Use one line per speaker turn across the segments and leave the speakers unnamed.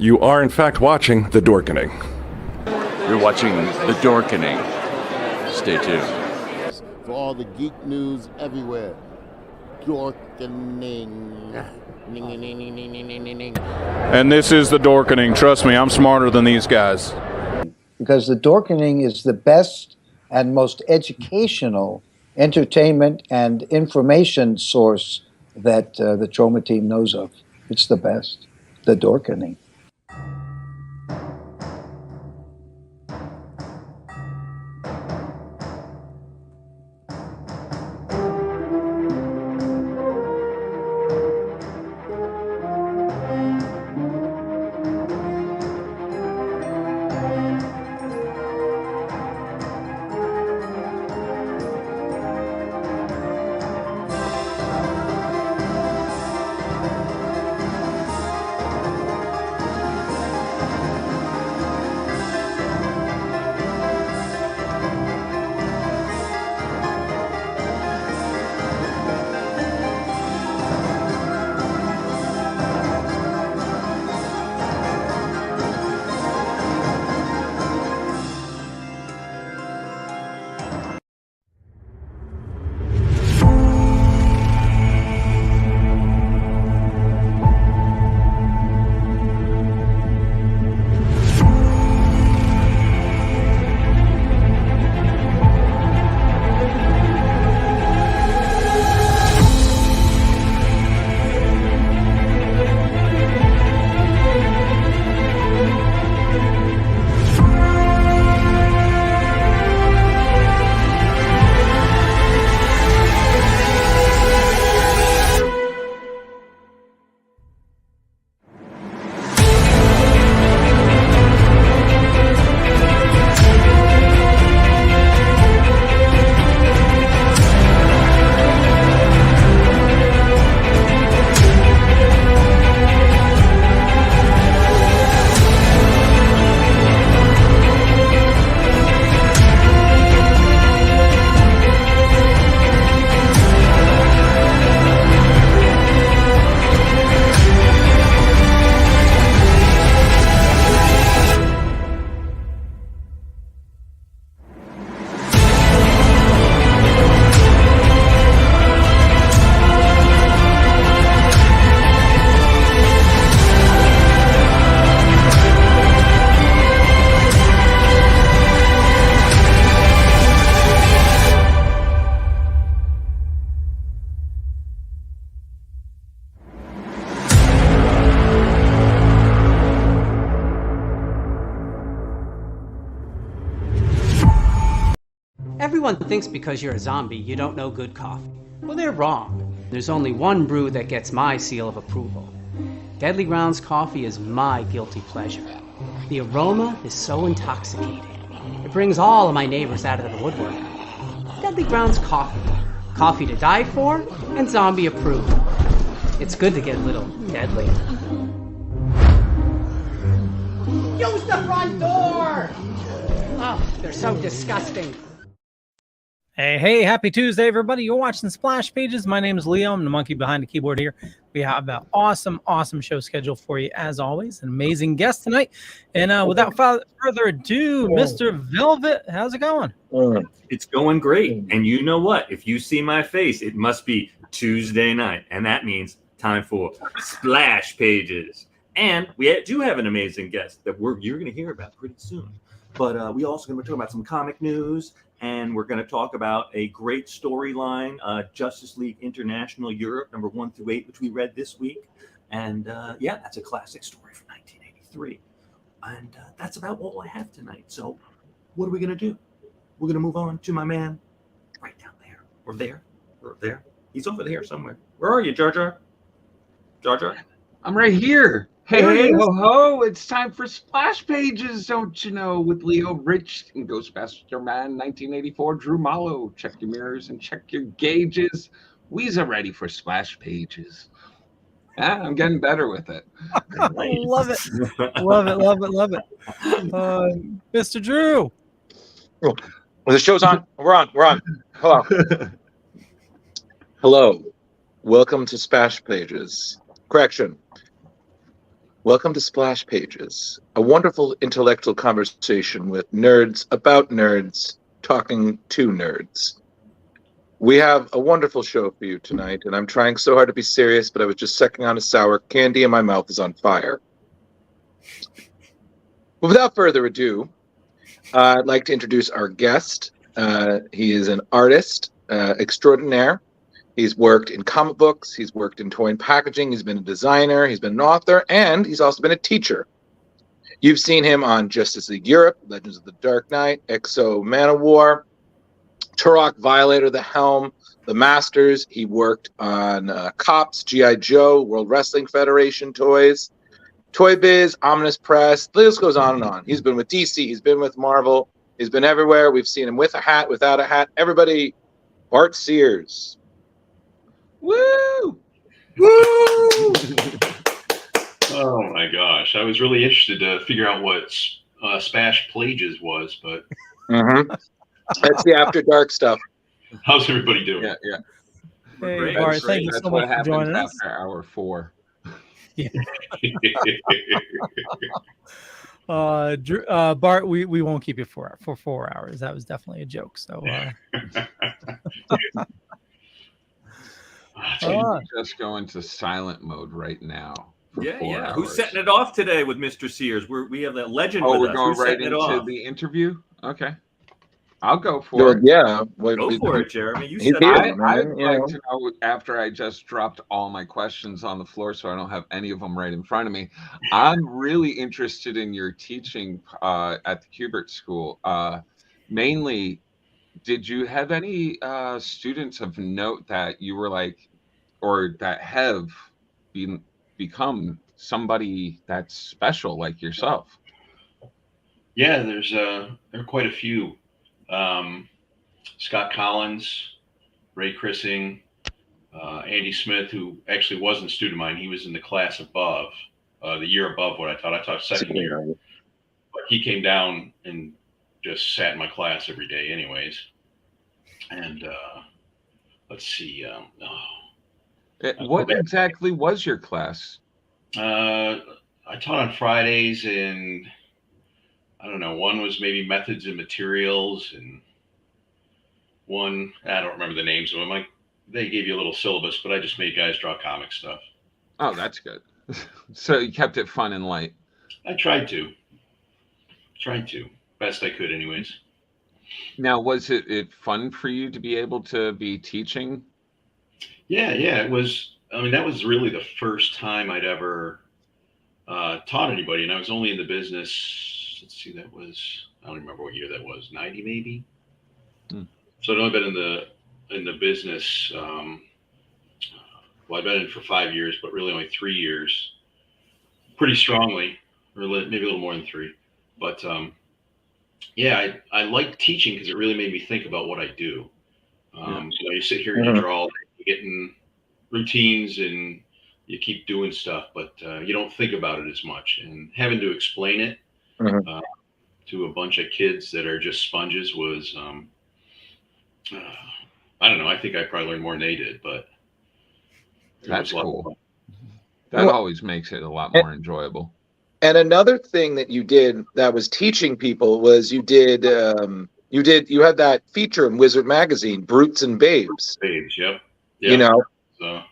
You are, in fact, watching The Dorkening.
You're watching The Dorkening. Stay tuned.
For all the geek news everywhere. Dorkening.
And this is The Dorkening. Trust me, I'm smarter than these guys.
Because The Dorkening is the best and most educational entertainment and information source that the Trauma team knows of. It's the best. The Dorkening.
Everyone thinks because you're a zombie, you don't know good coffee. Well, they're wrong. There's only one brew that gets my seal of approval. Deadly Grounds coffee is my guilty pleasure. The aroma is so intoxicating. It brings all of my neighbors out of the woodwork. Deadly Grounds coffee. Coffee to die for, and zombie approved. It's good to get a little deadly. Use the front door! Oh, they're so disgusting.
Hey, happy Tuesday, everybody. You're watching Splash Pages. My name is Leo. I'm the monkey behind the keyboard here. We have an awesome show scheduled for you, as always. An amazing guest tonight. And without further ado, Mr. Velvet, how's it going?
It's going great. And you know what? If you see my face, it must be Tuesday night. And that means time for Splash Pages. And we do have an amazing guest that you're going to hear about pretty soon. But we also going to be talking about some comic news. And we're going to talk about a great storyline, Justice League International Europe, number 1 through 8, which we read this week. And yeah, that's a classic story from 1983. And that's about all I have tonight. So what are we going to do? We're going to move on to my man right down there. Or there. Or there. He's over there somewhere. Where are you, Jar Jar? Jar Jar?
I'm right here. Hey, ho, ho. It's time for Splash Pages, don't you know, with Leo Rich and Ghostbuster Man 1984, Drew Mollo. Check your mirrors and check your gauges. We's ready for Splash Pages. Yeah, I'm getting better with it.
Love it. Love it. Mr. Drew.
Well, the show's on. We're on. Hello. Hello. Welcome to Splash Pages. Correction. Welcome to Splash Pages, a wonderful intellectual conversation with nerds about nerds talking to nerds. We have a wonderful show for you tonight, and I'm trying so hard to be serious, but I was just sucking on a sour candy and my mouth is on fire. But without further ado, I'd like to introduce our guest. He is an artist extraordinaire. He's worked in comic books, he's worked in toy and packaging, he's been a designer, he's been an author, and he's also been a teacher. You've seen him on Justice League Europe, Legends of the Dark Knight, XO Manowar, Turok, Violator, The Helm, The Masters. He worked on Cops, G.I. Joe, World Wrestling Federation toys, Toy Biz, Ominous Press. The list goes on and on. He's been with DC, he's been with Marvel, he's been everywhere. We've seen him with a hat, without a hat. Everybody, Bart Sears.
Woo!
Woo!
Oh my gosh, I was really interested to figure out what Splash Pages was, but
That's the After Dark stuff.
How's everybody doing?
Yeah.
Hey, Bart, thank you so much for joining us.
After hour 4.
Yeah. Bart, we won't keep you for 4 hours. That was definitely a joke. So
just go into silent mode right now.
Yeah. Who's setting it off today with Mr. Sears? We have that legend.
Oh,
with
we're
us.
going
Who's
right
setting it
into
off?
the interview. Okay, I'll go for it.
Yeah,
Go for it, Jeremy. You
He's
said
here.
it.
I'd like to know, after I just dropped all my questions on the floor, so I don't have any of them right in front of me. I'm really interested in your teaching at the Kubert School. Mainly, did you have any students of note that you were like, or that have become somebody that's special like yourself?
Yeah, there are quite a few. Scott Collins, Ray Chrising, Andy Smith, who actually wasn't a student of mine. He was in the class above, the year above what I taught. I taught second year, but he came down and just sat in my class every day anyways. And let's see.
What exactly was your class?
I taught on Fridays, and I don't know, one was maybe methods and materials, and one, I don't remember the names of them. Like, they gave you a little syllabus, but I just made guys draw comic stuff.
Oh, that's good. So you kept it fun and light.
I tried to. Best I could anyways.
Now, was it fun for you to be able to be teaching?
Yeah, it was. I mean, that was really the first time I'd ever taught anybody, and I was only in the business. Let's see, that was, I don't remember what year that was, 90 maybe. So I'd only been in the business. Well, I've been in it for 5 years, but really only 3 years, pretty strongly, or maybe a little more than 3. But yeah, I like teaching because it really made me think about what I do. You sit here and you draw, you get in routines and you keep doing stuff, but you don't think about it as much. And having to explain it to a bunch of kids that are just sponges was, I don't know. I think I probably learned more than they did, but
that's cool. That always makes it a lot more enjoyable.
And another thing that you did that was teaching people was you had that feature in Wizard Magazine, Brutes and Babes.
Yep.
You know.
So,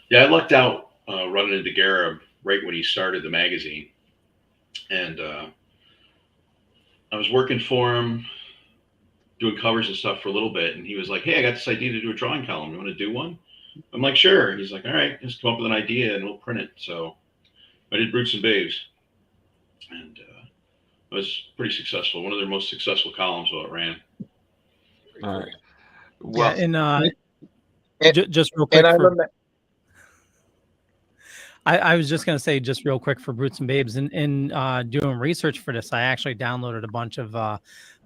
yeah, I lucked out running into Garib right when he started the magazine, and I was working for him, doing covers and stuff for a little bit, and he was like, "Hey, I got this idea to do a drawing column. You want to do one?" I'm like, "Sure." He's like, "All right, just come up with an idea and we'll print it." So I did Brutes and Babes, and it was pretty successful. One of their most successful columns while it ran.
All right. Well,
just real quick. I was just going to say, just real quick, for Brutes and Babes, in doing research for this, I actually downloaded a bunch of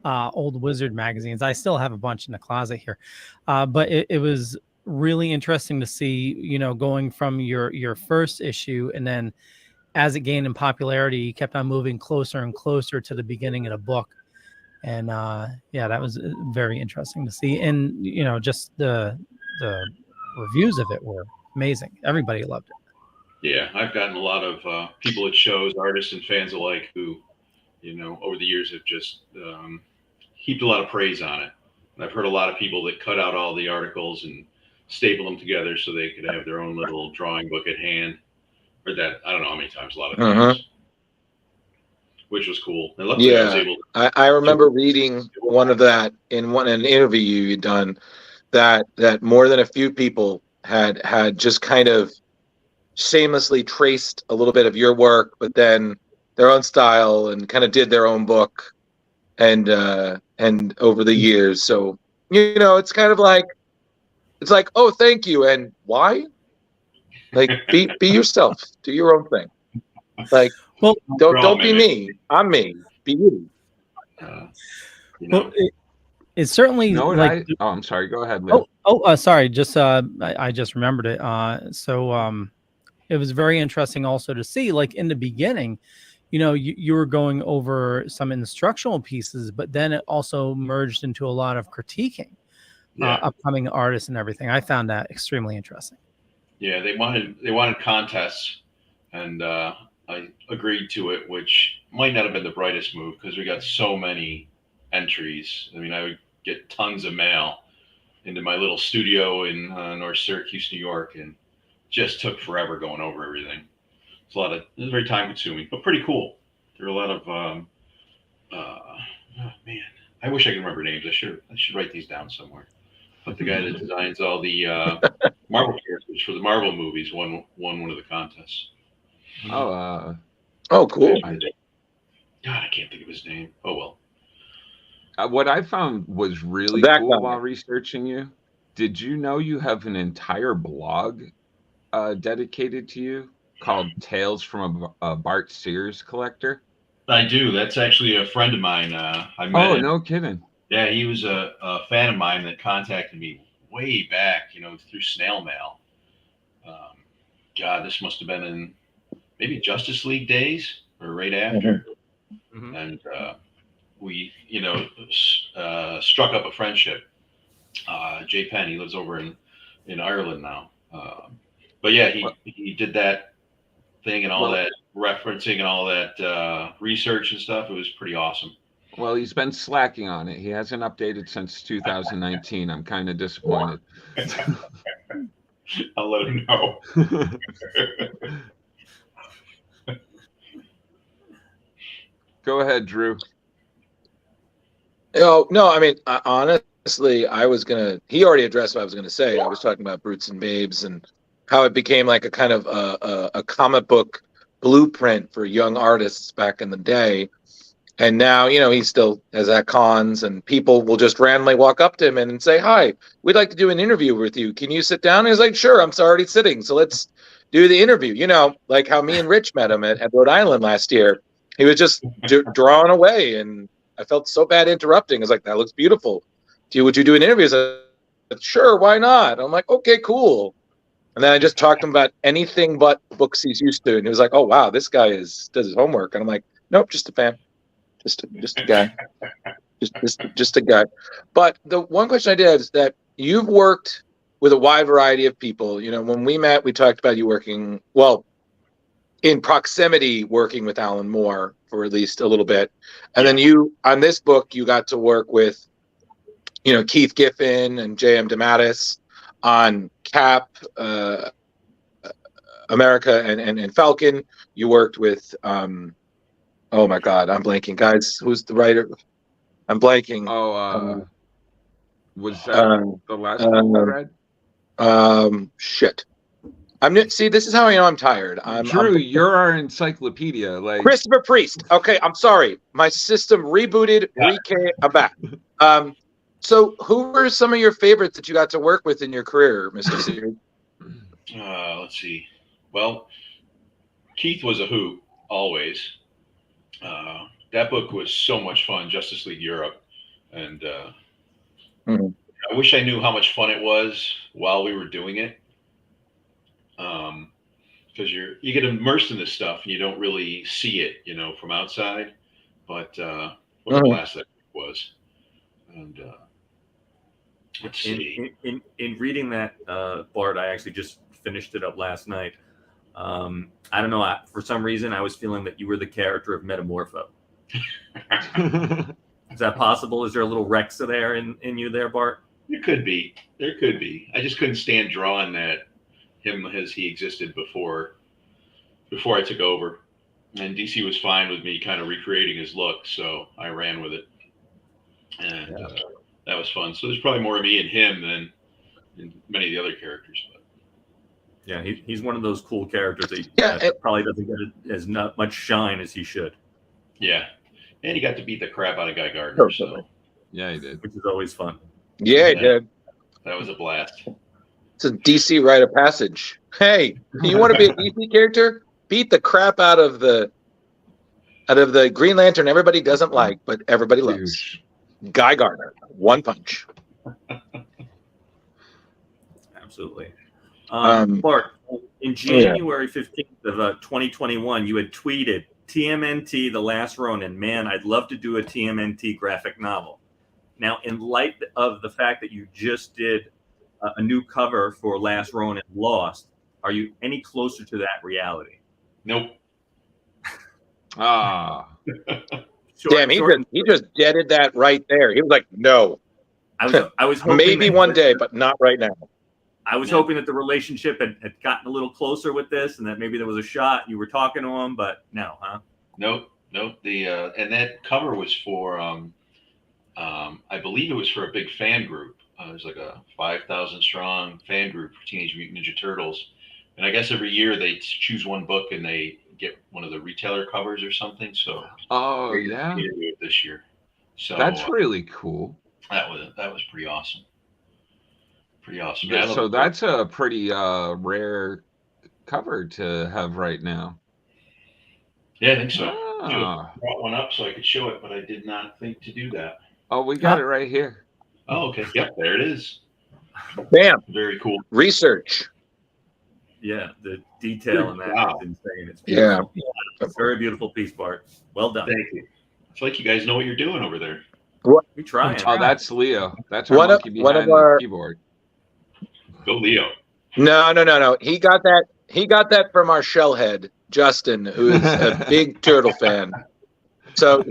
old Wizard magazines. I still have a bunch in the closet here, but it was really interesting to see, going from your first issue, and then as it gained in popularity, you kept on moving closer and closer to the beginning of the book. And yeah, that was very interesting to see. And just the reviews of it were amazing. Everybody loved it.
Yeah, I've gotten a lot of people at shows, artists and fans alike, who, over the years have just heaped a lot of praise on it. And I've heard a lot of people that cut out all the articles and staple them together so they could have their own little drawing book at hand. Heard that, I don't know how many times, a lot of times, which was cool. And luckily I was able to.
I remember reading one of that in an interview you'd done, that more than a few people had just kind of shamelessly traced a little bit of your work, but then their own style, and kind of did their own book, and over the years. So it's kind of like, it's like, oh, thank you, and why? Like, be yourself, do your own thing. Like,
well,
don't be me. I'm me. Be you.
Well, it's certainly like.
I'm sorry. Go ahead, Lou.
Sorry. Just I just remembered it. It was very interesting also to see, like, in the beginning, you were going over some instructional pieces, but then it also merged into a lot of critiquing upcoming artists and everything. I found that extremely interesting.
Yeah, they wanted contests, and I agreed to it, which might not have been the brightest move because we got so many entries. I mean, I would get tons of mail into my little studio in North Syracuse, New York, and just took forever going over everything. It was very time consuming, but pretty cool. There were a lot of man, I wish I could remember names. I should write these down somewhere. But the guy that designs all the Marvel characters for the Marvel movies won one of the contests.
Oh, cool.
God, I can't think of his name. Oh well.
What I found was really cool while researching you. Did you know you have an entire blog dedicated to you called Tales from a Bart Sears Collector?
I do. That's actually a friend of mine. I met him.
No kidding.
Yeah, he was a fan of mine that contacted me way back, through snail mail. God, this must have been in maybe Justice League days or right after. Mm-hmm. And we, struck up a friendship. Jay Penn, he lives over in Ireland now. But yeah, he did that thing and all that referencing and all that research and stuff. It was pretty awesome.
Well, he's been slacking on it. He hasn't updated since 2019. I'm kind of disappointed.
I'll let him know.
Go ahead, Drew.
Oh, no, I mean, honestly, he already addressed what I was going to say. I was talking about Brutes and Babes and how it became like a kind of a comic book blueprint for young artists back in the day. And now, he still is at cons, and people will just randomly walk up to him and say, "Hi, we'd like to do an interview with you. Can you sit down?" And he's like, "Sure, I'm already sitting. So let's do the interview." Like how me and Rich met him at Rhode Island last year. He was just drawn away, and I felt so bad interrupting. I was like, "That looks beautiful. Would you do an interview?" I said, "Sure, why not?" I'm like, "Okay, cool." And then I just talked to him about anything but books he's used to. And he was like, "Oh, wow, this guy does his homework." And I'm like, "Nope, just a fan. Just a guy. just a guy." But the one question I did have is that you've worked with a wide variety of people. When we met, we talked about you working, in proximity, working with Alan Moore for at least a little bit. And then on this book, you got to work with, Keith Giffen and J.M. DeMatteis on Cap, America, and Falcon. You worked with, oh my God, I'm blanking, guys. Who's the writer? I'm blanking.
Was that the last one you read?
Shit. See, this is how I know I'm tired.
Drew, you're our encyclopedia. Like
Christopher Priest. Okay, I'm sorry. My system rebooted. I'm back. So who were some of your favorites that you got to work with in your career, Mr. Sears?
Let's see. Well, Keith was a hoot, always. That book was so much fun, Justice League Europe. And I wish I knew how much fun it was while we were doing it. Because you get immersed in this stuff and you don't really see it, from outside. But what a blast that was. And let's see.
In reading that, Bart, I actually just finished it up last night. I don't know. For some reason, I was feeling that you were the character of Metamorpho. Is that possible? Is there a little Rexa there in you there, Bart?
There could be. There could be. I just couldn't stand drawing him as he existed before I took over. And DC was fine with me kind of recreating his look, so I ran with it. And that was fun. So there's probably more of me and him than in many of the other characters. But.
Yeah, he's one of those cool characters that probably doesn't get as not much shine as he should.
Yeah. And he got to beat the crap out of Guy Gardner. So.
Yeah, he did.
Which is always fun.
Yeah, he did.
That was a blast.
It's a DC rite of passage. Hey, you want to be a DC character? Beat the crap out of the Green Lantern everybody doesn't like, but everybody loves. Guy Gardner. One punch.
Absolutely. Bart, in January 15th of 2021, you had tweeted, TMNT, The Last Ronin. Man, I'd love to do a TMNT graphic novel. Now, in light of the fact that you just did a new cover for Last Ronin Lost, are you any closer to that reality?
Nope.
Damn, he just deaded that right there. He was like, no.
I was hoping
maybe one day, but not right now.
I was hoping that the relationship had gotten a little closer with this, and that maybe there was a shot you were talking to him, but no, huh?
Nope. And that cover was for, I believe it was for a big fan group. There's like a 5,000 strong fan group for Teenage Mutant Ninja Turtles, and I guess every year they choose one book and they get one of the retailer covers or something. So
yeah,
this year. So
that's really cool.
That was pretty awesome. Pretty awesome.
Yeah, so that's a pretty rare cover to have right now.
Yeah, I think so. I brought one up so I could show it, but I did not think to do that.
Oh, we got it right here.
Oh, okay. Yep, there it is.
Bam.
Very cool.
Research.
Yeah, the detail in that is insane. It's
beautiful.
Yeah. It's a very beautiful piece, Bart. Well done.
Thank you. It's like you guys know what you're doing over there.
What?
We try.
Oh, that's Leo. That's our monkey behind the keyboard.
Go Leo.
No. He got that from our shellhead, Justin, who is a big turtle fan. So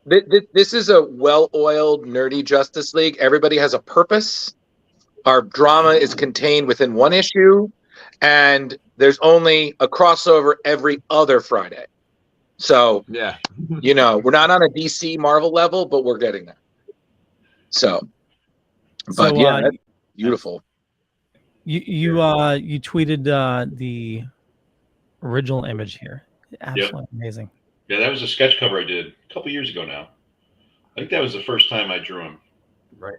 this is a well-oiled, nerdy Justice League. Everybody has a purpose. Our drama is contained within one issue, and there's only a crossover every other Friday. So
yeah,
we're not on a DC Marvel level, but we're getting there. So that's beautiful.
You tweeted the original image here. Absolutely amazing.
Yeah, that was a sketch cover I did a couple years ago now. I think that was the first time I drew him.
Right.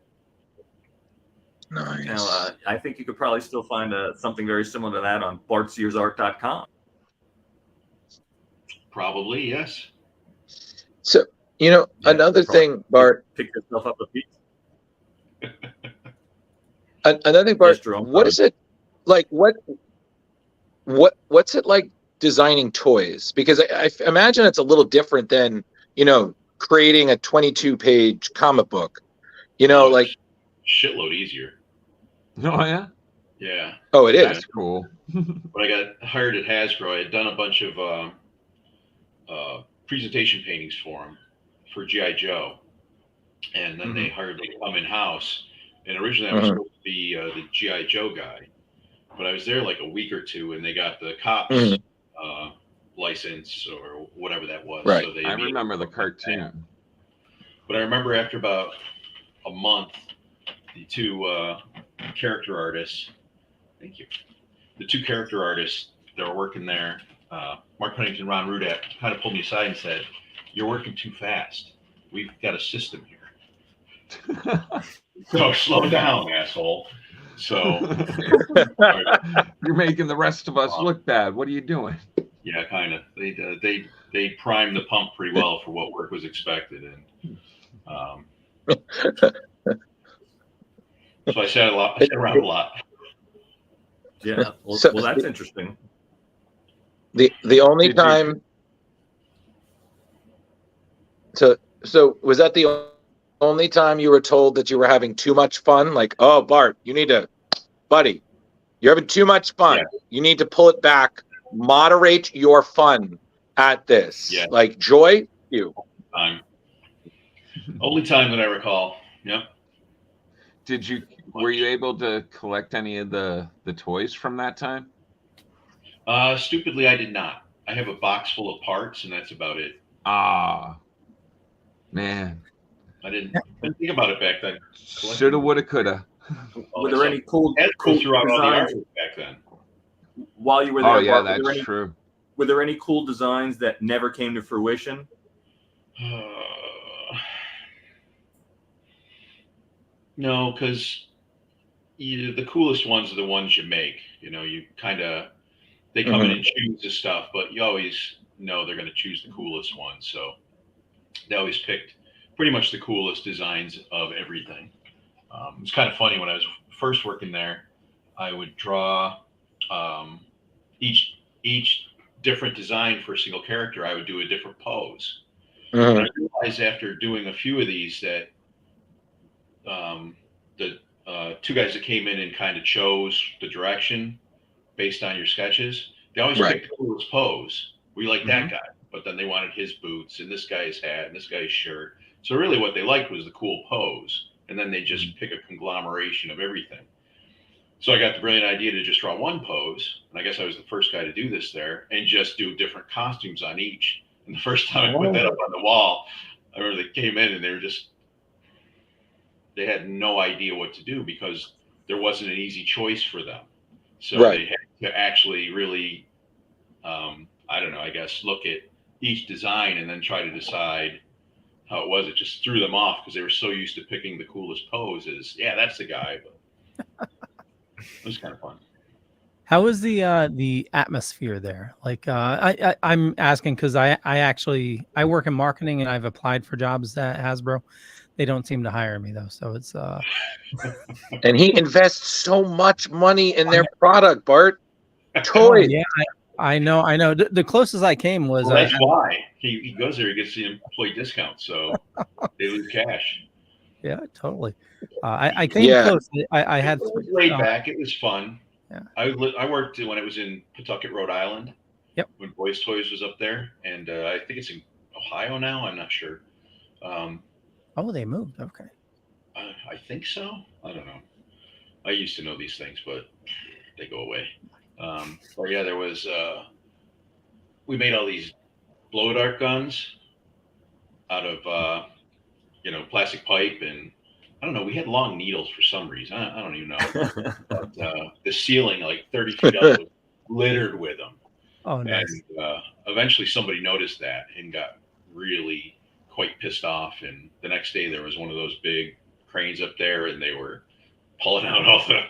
Nice.
Now, I think you could probably still find something very similar to that on BartSearsArt.com.
Probably, yes.
So, another thing, Bart.
Pick yourself up a piece.
Another thing, Bart. What is it like? What's it like designing toys? Because I imagine it's a little different than creating a 22-page comic book.
Shitload easier.
Oh yeah.
Yeah.
Oh, it is.
That's cool.
When I got hired at Hasbro, I had done a bunch of presentation paintings for them for G.I. Joe, and then they hired me to come in house. And originally I was supposed to be the G.I. Joe guy, but I was there like a week or two, and they got the cops license or whatever that was.
Right.
So
I remember the cartoon.
But I remember after about a month, the two character artists, thank you, the two character artists that were working there, Mark Huntington, Ron Rudat, kind of pulled me aside and said, "You're working too fast. We've got a system here." So slow down, asshole. So
you're making the rest of us look bad. What are you doing?
Yeah, kind of. They primed the pump pretty well for what work was expected, and so I said around a lot.
Yeah, well, that's interesting.
The only time. So was that the only time you were told that you were having too much fun? Like, oh, Bart, you need to, buddy, You're having too much fun.
Yeah.
You need to pull it back. Moderate your fun at this.
Yeah.
Like joy, you.
Time. Only time that I recall. Yep.
Were you able to collect any of the toys from that time?
Stupidly, I did not. I have a box full of parts, and that's about it.
Ah, man.
I didn't think about it back then.
Shoulda, woulda, coulda.
Were there any cool
throughout all the
designs
artwork back then?
while you were there?
Oh yeah,
Bart,
that's true.
Were there any cool designs that never came to fruition?
No, because the coolest ones are the ones you make. You know, you kind of they come in and choose the stuff, but you always know they're going to choose the coolest ones. So they always picked pretty much the coolest designs of everything. It's kind of funny when I was first working there, I would draw each different design for a single character. I would do a different pose. And I realized after doing a few of these that the two guys that came in and kind of chose the direction based on your sketches, they always picked the coolest pose. We like that guy, but then they wanted his boots and this guy's hat and this guy's shirt. So really what they liked was the cool pose. And then they just pick a conglomeration of everything. So I got the brilliant idea to just draw one pose. And I guess I was the first guy to do this there and just do different costumes on each. And the first time I put that up on the wall, I remember they came in and they had no idea what to do because there wasn't an easy choice for them. So they had to actually really, I don't know, I guess, look at each design and then try to decide how it was. It just threw them off because they were so used to picking the coolest poses. Yeah, that's the guy. But it was kind of fun.
How is the atmosphere there? Like, I'm asking because I work in marketing and I've applied for jobs at Hasbro. They don't seem to hire me though, so it's
And he invests so much money in their product, Bart. Toys.
Yeah, I know. The closest I came was
that's why he goes there. He gets the employee discount, so they lose cash.
Yeah, totally. I came close. I had
it was laid back. It was fun.
Yeah.
I worked when it was in Pawtucket, Rhode Island.
Yep.
When Boys Toys was up there, and I think it's in Ohio now. I'm not sure.
Oh, they moved. Okay.
I think so. I don't know. I used to know these things, but they go away. But yeah, there was. We made all these blow dart guns out of plastic pipe, and I don't know. We had long needles for some reason. I don't even know. But the ceiling, like 30 feet up, was littered with them.
Oh, nice.
And eventually, somebody noticed that and got really quite pissed off. And the next day, there was one of those big cranes up there, and they were pulling out all the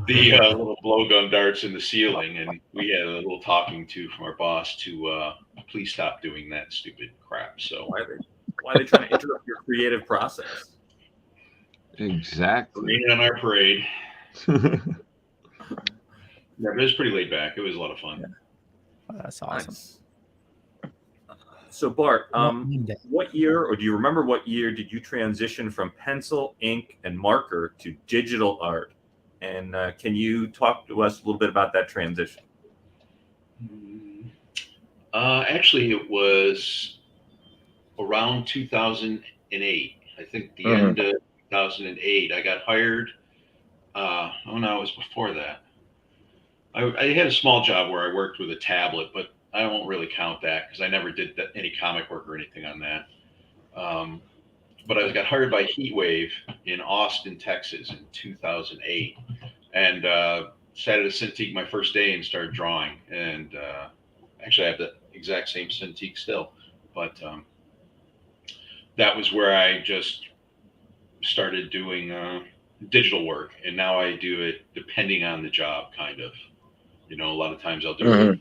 little blowgun darts in the ceiling. And we had a little talking to from our boss to please stop doing that stupid crap. So
why are they trying to interrupt your creative process?
Exactly.
Rain on our parade. Yeah, but it was pretty laid back. It was a lot of fun.
Oh, that's awesome.
Nice. So Bart, what year, or do you remember what year did you transition from pencil, ink, and marker to digital art? And can you talk to us a little bit about that transition?
Actually, it was around 2008. I think the end of 2008. I got hired. Oh no, it was before that. I had a small job where I worked with a tablet, but I won't really count that because I never did any comic work or anything on that. But I got hired by Heatwave in Austin, Texas in 2008, and sat at a Cintiq my first day and started drawing. And actually, I have the exact same Cintiq still, but that was where I just started doing digital work, and now I do it depending on the job, kind of. A lot of times I'll do it,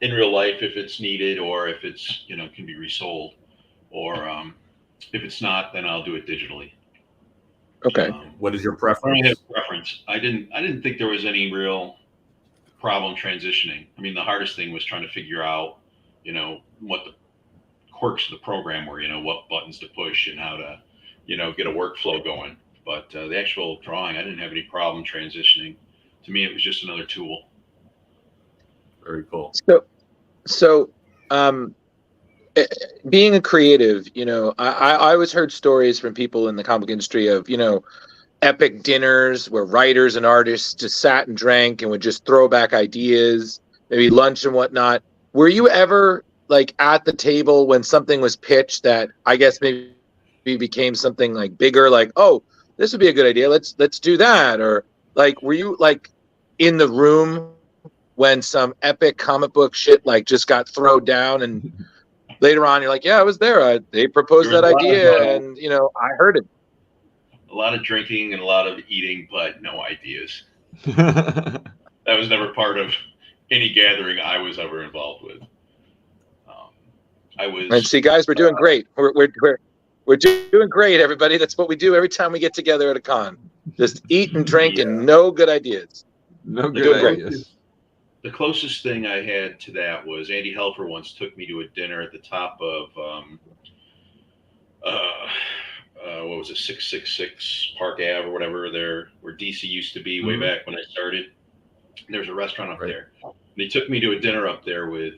in real life if it's needed, or if it's, can be resold, or if it's not, then I'll do it digitally.
Okay.
What is your preference?
I have a preference. I didn't think there was any real problem transitioning. I mean, the hardest thing was trying to figure out, what the quirks of the program were, what buttons to push and how to, get a workflow going. But the actual drawing, I didn't have any problem transitioning. To me, it was just another tool.
Very cool.
So, being a creative, I always heard stories from people in the comic industry of, epic dinners where writers and artists just sat and drank and would just throw back ideas, maybe lunch and whatnot. Were you ever like at the table when something was pitched that I guess maybe became something like bigger, like, oh, this would be a good idea. Let's do that. Or like, were you like in the room when some epic comic book shit like just got thrown down and later on you're like, yeah, I was there. They proposed that idea and, I heard it.
A lot of drinking and a lot of eating, but no ideas. That was never part of any gathering I was ever involved with.
And see, guys, we're doing great. We're doing great, everybody. That's what we do every time we get together at a con. Just eat and drink and no good ideas.
No good ideas.
The closest thing I had to that was Andy Helfer once took me to a dinner at the top of what was it, 666 Park Ave or whatever, there where DC used to be way back when I started. There's a restaurant up there. And he took me to a dinner up there with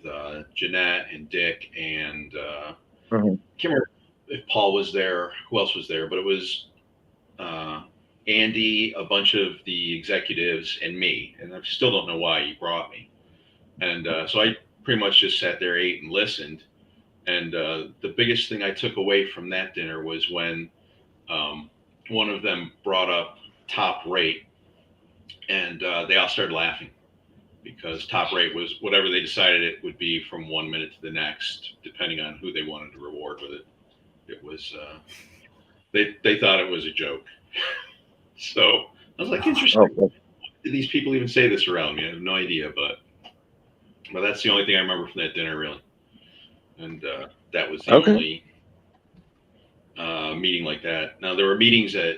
Jeanette and Dick and I can't remember if Paul was there, who else was there, but it was Andy, a bunch of the executives, and me. And I still don't know why he brought me. And so I pretty much just sat there, ate, and listened. And the biggest thing I took away from that dinner was when one of them brought up top rate, and they all started laughing because top rate was whatever they decided it would be from 1 minute to the next, depending on who they wanted to reward with it. It was they thought it was a joke. So I was like, interesting. Do these people even say this around me? I have no idea, but that's the only thing I remember from that dinner, really. And that was the only meeting like that. Now there were meetings at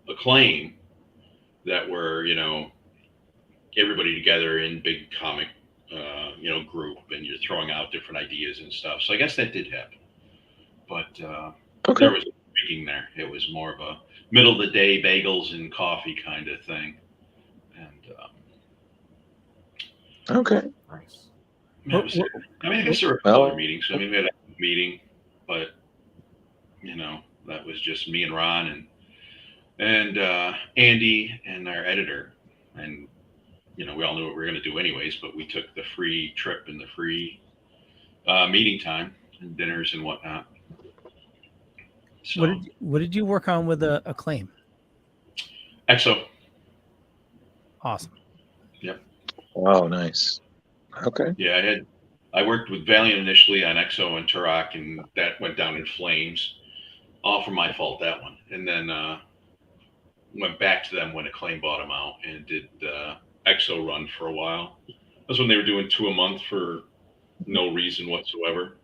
Acclaim that were, everybody together in big comic, group, and you're throwing out different ideas and stuff. So I guess that did happen. But there was a meeting there. It was more of a middle of the day bagels and coffee kind of thing. And
Nice.
I guess there were other meetings. I mean, we had a meeting, but that was just me and Ron and Andy and our editor, and we all knew what we were going to do anyways. But we took the free trip and the free meeting time and dinners and whatnot. So,
what did you work on with Acclaim?
EXO.
Awesome.
Yep.
Oh, nice. Okay.
Yeah, I worked with Valiant initially on EXO and Turok, and that went down in flames. All from my fault, that one. And then went back to them when Acclaim bought them out and did EXO run for a while. That's when they were doing 2 a month for no reason whatsoever.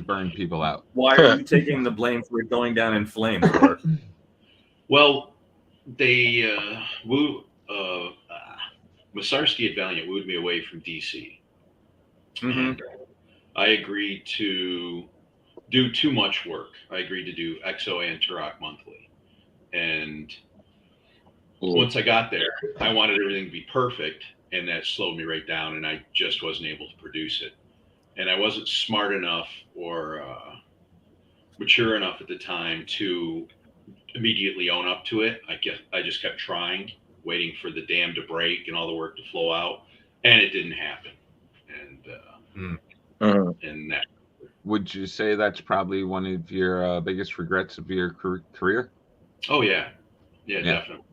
Burn people out.
Why are you taking the blame for it going down in flames?
Well, they Masarsky at Valiant wooed me away from DC. And I agreed to do too much work. I agreed to do EXO and Turok monthly. And once I got there, I wanted everything to be perfect, and that slowed me right down, and I just wasn't able to produce it. And I wasn't smart enough or mature enough at the time to immediately own up to it. I just kept trying, waiting for the dam to break and all the work to flow out, and it didn't happen. And that.
Would you say that's probably one of your biggest regrets of your career?
Oh yeah, definitely.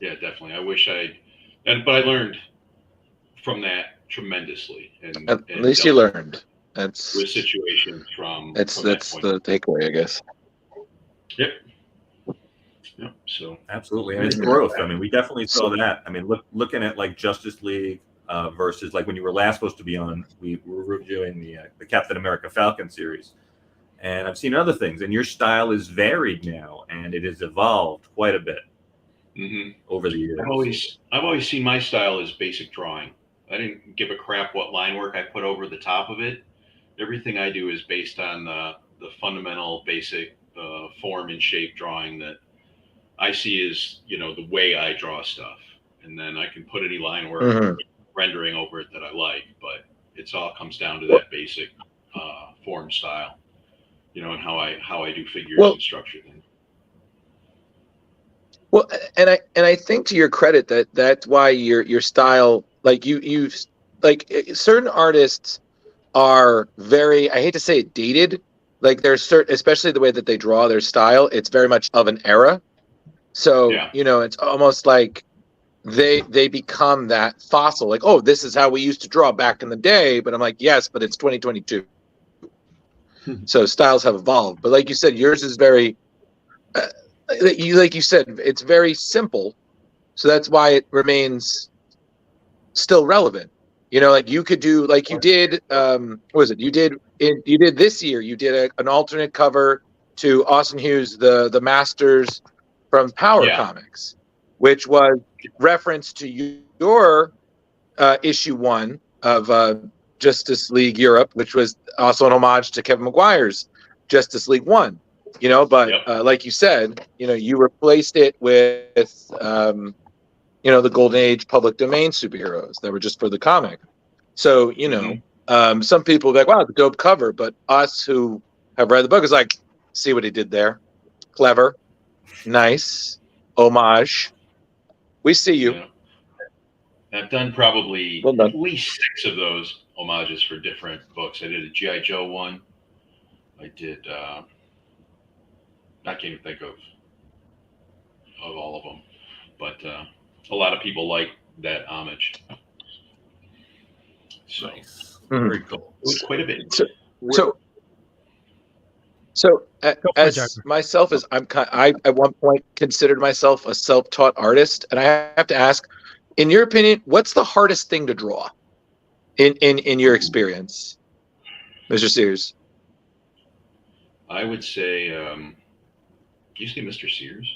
Yeah, definitely. I wish but I learned from that tremendously. And
at least you learned. That's
with situations from.
That's
from
the takeaway, I guess.
Yep. So
absolutely, and it's growth. I mean, we definitely saw that. I mean, looking at like Justice League versus like when you were last supposed to be on, we were reviewing the Captain America Falcon series, and I've seen other things. And your style is varied now, and it has evolved quite a bit over the years.
I've always seen my style as basic drawing. I didn't give a crap what line work I put over the top of it. Everything I do is based on the fundamental basic form and shape drawing that I see as, you know, the way I draw stuff, and then I can put any line work rendering over it that I like, but it's all comes down to that basic form style, you know, and how I do figures and structure things.
Well, and I think to your credit that's why your style, like you like certain artists are very, I hate to say it, dated. Like there's certain, especially the way that they draw their style, it's very much of an era. So you know, it's almost like they become that fossil. Like, oh, this is how we used to draw back in the day. But I'm like, yes, but it's 2022. So styles have evolved. But like you said, yours is very. Like you said, it's very simple, so that's why it remains still relevant. You know, like you could do, like you did. What was it? You did this year. You did an alternate cover to Austin Hughes, the Masters from Power Comics, which was reference to your issue 1 of Justice League Europe, which was also an homage to Kevin Maguire's Justice League 1. You know, but like you said, you know, you replaced it with, you know, the Golden Age public domain superheroes that were just for the comic. So, you know, some people be like, wow, it's a dope cover. But us who have read the book is like, see what he did there. Clever. Nice. Homage. We see you.
Yeah. I've done probably at least 6 of those homages for different books. I did a G.I. Joe one. I did... I can't even think of all of them, but a lot of people like that homage. So very cool. It was quite a bit.
So as myself, as I at one point considered myself a self-taught artist, and I have to ask, in your opinion, what's the hardest thing to draw in your experience, Mr. Sears?
I would say. Did you say Mr. Sears?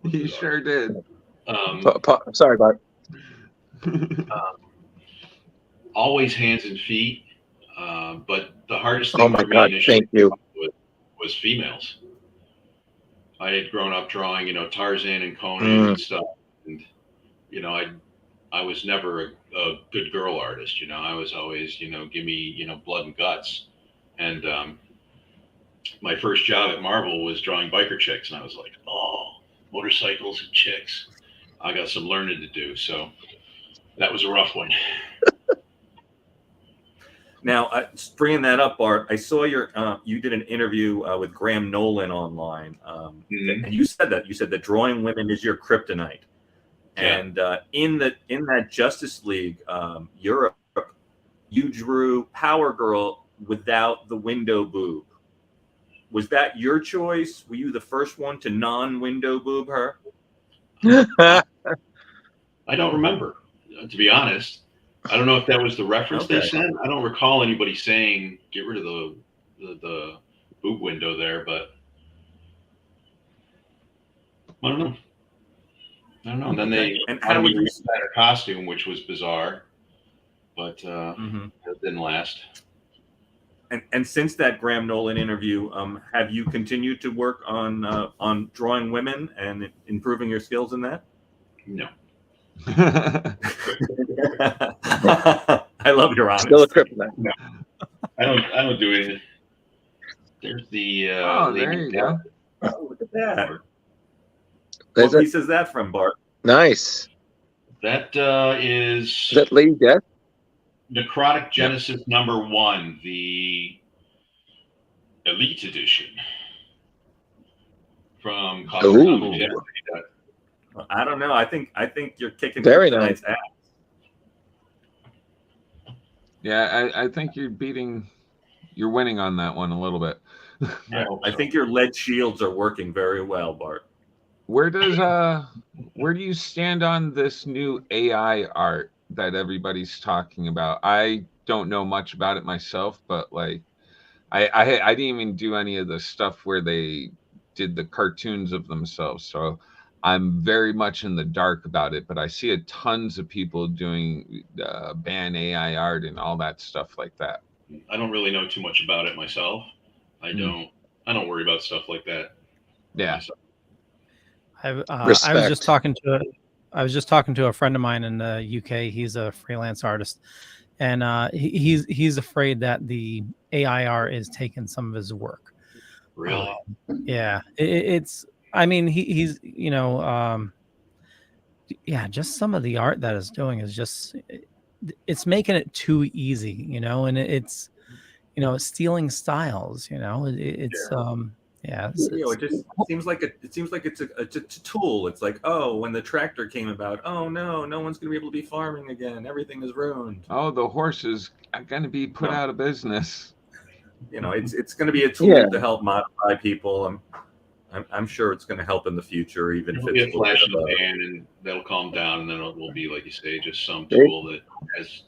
He sure did.
Sorry, Bart.
Always hands and feet, but the hardest thing
Oh my
for me
God,
initially
thank you.
was females. I had grown up drawing, you know, Tarzan and Conan and stuff, and you know, I was never a good girl artist. You know, I was always, you know, give me, you know, blood and guts, and my first job at Marvel was drawing biker chicks, and I was like, oh, motorcycles and chicks. I got some learning to do, so that was a rough one.
Now, bringing that up, Bart, I saw you did an interview with Graham Nolan online, and you said that drawing women is your kryptonite. And in that Justice League Europe, you drew Power Girl without the window boob. Was that your choice? Were you the first one to non-window boob her?
I don't remember, to be honest. I don't know if that was the reference they sent. I don't recall anybody saying get rid of the boob window there, but I don't know. And then they had me reset her costume, which was bizarre, but it didn't last.
And since that Graham Nolan interview, have you continued to work on drawing women and improving your skills in that?
No.
I love your honesty.
Still a kryptonite.
No. I don't do anything. There's the
there you go.
Oh, look at that. What piece is that from, Bart?
Nice.
That is
that Lady Death?
Necrotic Genesis #1, the Elite Edition from Comic.
I don't know. I think you're kicking
very
nice ass.
Yeah, I think you're winning on that one a little bit.
I think your lead shields are working very well, Bart.
Where do you stand on this new AI art that everybody's talking about? I don't know much about it myself, but like I didn't even do any of the stuff where they did the cartoons of themselves, so I'm very much in the dark about it. But I see tons of people doing ban AI art and all that stuff like that.
I don't really know too much about it myself. I don't worry about stuff like that.
Yeah.
Myself.
I was just talking to a friend of mine in the UK. He's a freelance artist, and he's afraid that the AIR is taking some of his work.
Really?
Yeah, it's. I mean, he's yeah, just some of the art that it's doing is just it's making it too easy, and it's stealing styles. It's yeah.
It just seems like it's a tool. It's like, oh, when the tractor came about, oh no one's going to be able to be farming again. Everything is ruined.
Oh, the horse is going to be put out of business.
It's going to be a tool to help modify people. I'm sure it's going to help in the future, even if
It'll be
it's
a flash in the pan, and that'll calm down, and then it will be, like you say, just some tool that has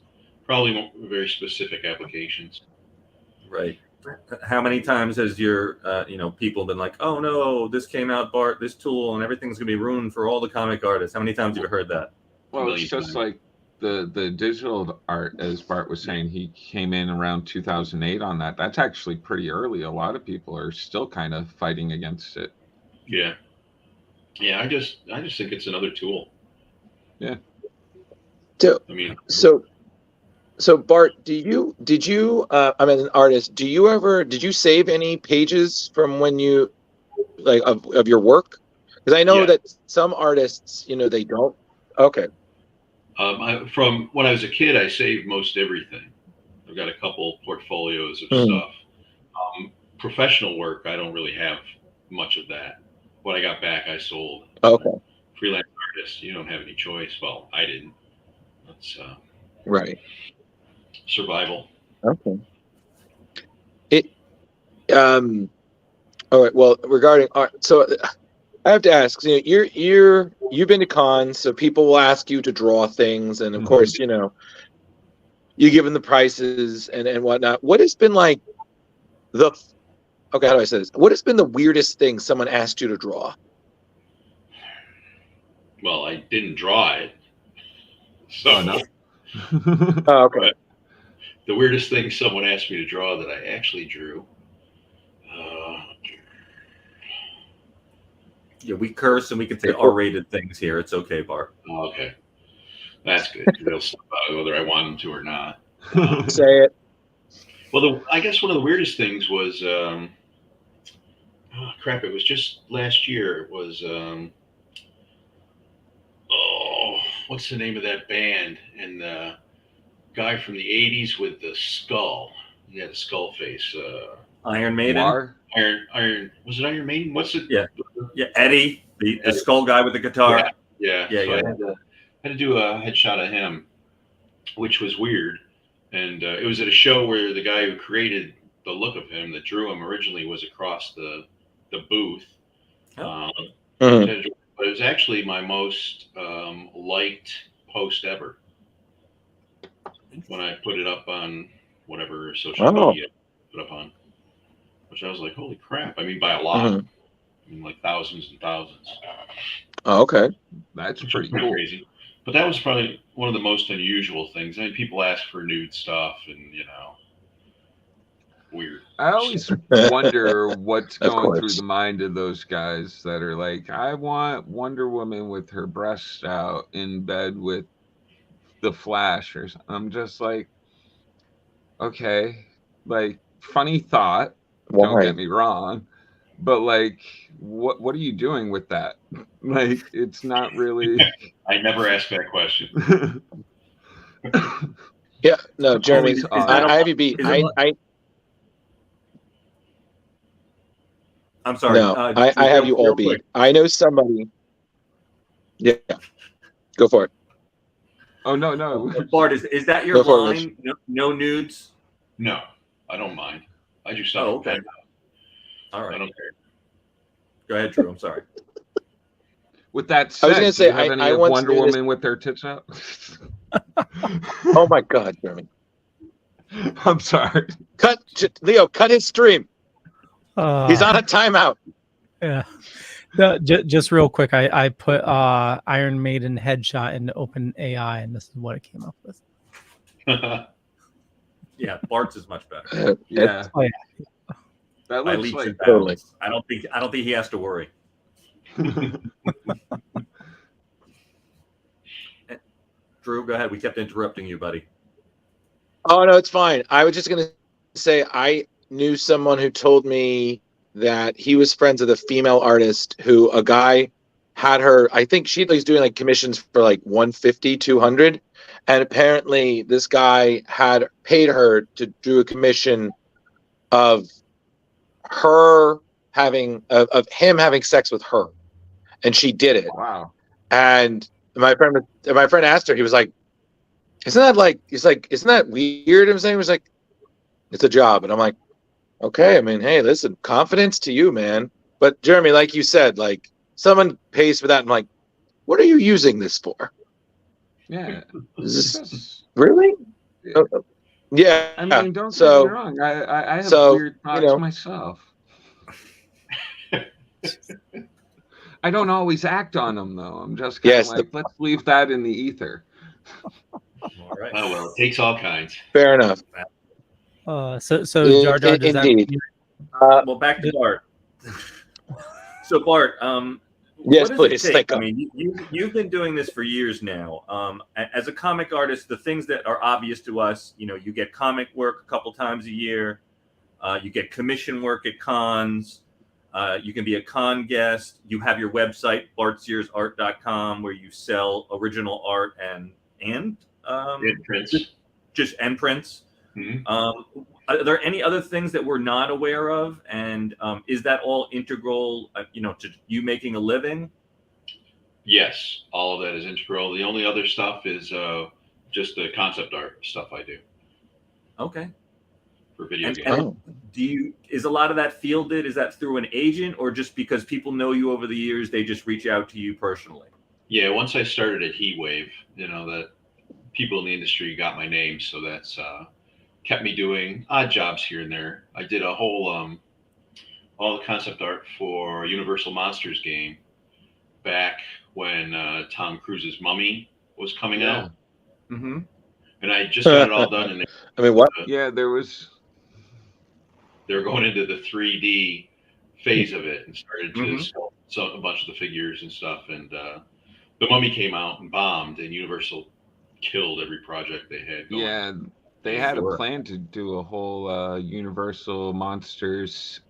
probably very specific applications.
Right. How many times has your people been like, oh no, this came out, Bart, this tool, and everything's going to be ruined for all the comic artists? How many times have you heard that?
Well, it's just like the digital art, as Bart was saying. He came in around 2008 on that. That's actually pretty early. A lot of people are still kind of fighting against it.
Yeah. I just think it's another tool.
Yeah.
So Bart, did you I'm an artist, did you save any pages from when you of your work? Because I know that some artists, they don't. Okay.
From when I was a kid, I saved most everything. I've got a couple portfolios of stuff. Professional work, I don't really have much of that. What I got back, I sold.
Okay.
Freelance artist, you don't have any choice. Well, I didn't. That's
right.
Survival.
Okay. All right. Well, regarding art, so I have to ask. You've been to cons, so people will ask you to draw things, and of course, you give them the prices and whatnot. What has been like how do I say this? What has been the weirdest thing someone asked you to draw?
Well, I didn't draw it. So
no.
Oh, okay.
But the weirdest thing someone asked me to draw that I actually drew.
Yeah, we curse and we can say R-rated things here. It's okay, Bart.
Oh, okay. That's good. They'll stop out whether I want them to or not.
Say it.
Well, I guess one of the weirdest things was, crap, it was just last year. It was, what's the name of that band? And the guy from the 80s with the skull. He had a skull face.
Iron Maiden?
Iron. Was it Iron Maiden? What's it?
Yeah. Eddie, the skull guy with the guitar.
Yeah. So I had to do a headshot of him, which was weird. And it was at a show where the guy who created the look of him, that drew him originally, was across the booth. But it was actually my most liked post ever when I put it up on whatever social media I put up on, which I was like, holy crap. I mean, by a lot. I mean, like thousands and thousands.
Oh, okay.
That's pretty cool.
Crazy. But that was probably one of the most unusual things. I mean, people ask for nude stuff and, weird.
I always wonder what's going through the mind of those guys that are like, I want Wonder Woman with her breasts out in bed with the Flash or something. I'm just like, okay, like, funny thought. Don't get me wrong. But like, what are you doing with that? Like, it's not really.
I never asked that question.
Yeah, no, Jeremy, I have you beat.
I'm sorry.
No, I have you all beat. Quick. I know somebody. Yeah, go for it.
Oh no.
Bart, is that your line? No nudes?
No, I don't mind. I do stuff.
Oh, okay.
All right. I don't care.
Go ahead, Drew. I'm sorry.
With that said,
I was going to say,
I want Wonder Woman with their tits out.
Oh my God, Jeremy!
I'm sorry.
Leo, cut his stream. He's on a timeout.
Yeah. Just real quick, I put Iron Maiden headshot into Open AI, and this is what it came up with.
Yeah, Bart's is much better.
Yeah.
Oh, yeah.
That looks like
totally.
I don't think he has to worry. Drew, go ahead. We kept interrupting you, buddy.
Oh no, it's fine. I was just gonna say I knew someone who told me that he was friends with a female artist who a guy had her. I think she was doing like commissions for like 150, 200, and apparently this guy had paid her to do a commission of her having of him having sex with her, and she did it.
Wow.
And my friend asked her, he was like, isn't that like, he's like, isn't that weird? I'm saying, he was like, it's a job. And I'm like, okay, I mean, hey, listen, confidence to you, man. But Jeremy, like you said, like someone pays for that. I'm like, what are you using this for?
Yeah.
Is this, really? Yeah.
I mean, don't get me wrong. I have weird thoughts myself. I don't always act on them, though. I'm just kind of like, let's leave that in the ether.
All right.
Oh, well, it takes all kinds.
Fair enough.
So Jar Jar, does
indeed.
Well, back to Bart. So Bart,
yes,
what does
please.
it take? I mean, you've been doing this for years now. As a comic artist, the things that are obvious to us, you get comic work a couple times a year. You get commission work at cons. You can be a con guest. You have your website, bartsearsart.com, where you sell original art and
prints.
Just end prints.
Mm-hmm.
Are there any other things that we're not aware of? And is that all integral, to you making a living?
Yes, all of that is integral. The only other stuff is just the concept art stuff I do.
Okay.
For video games.
And is a lot of that fielded? Is that through an agent, or just because people know you over the years, they just reach out to you personally?
Yeah, once I started at Heatwave, that people in the industry got my name, so that's kept me doing odd jobs here and there. I did a whole all the concept art for Universal Monsters game back when Tom Cruise's Mummy was coming out.
Mm-hmm.
And I just got it all done. And
I mean, what?
Yeah, they were
going into the 3D phase of it and started to sell a bunch of the figures and stuff. And the Mummy came out and bombed, and Universal killed every project they had going.
Yeah, they had a plan to do a whole Universal Monsters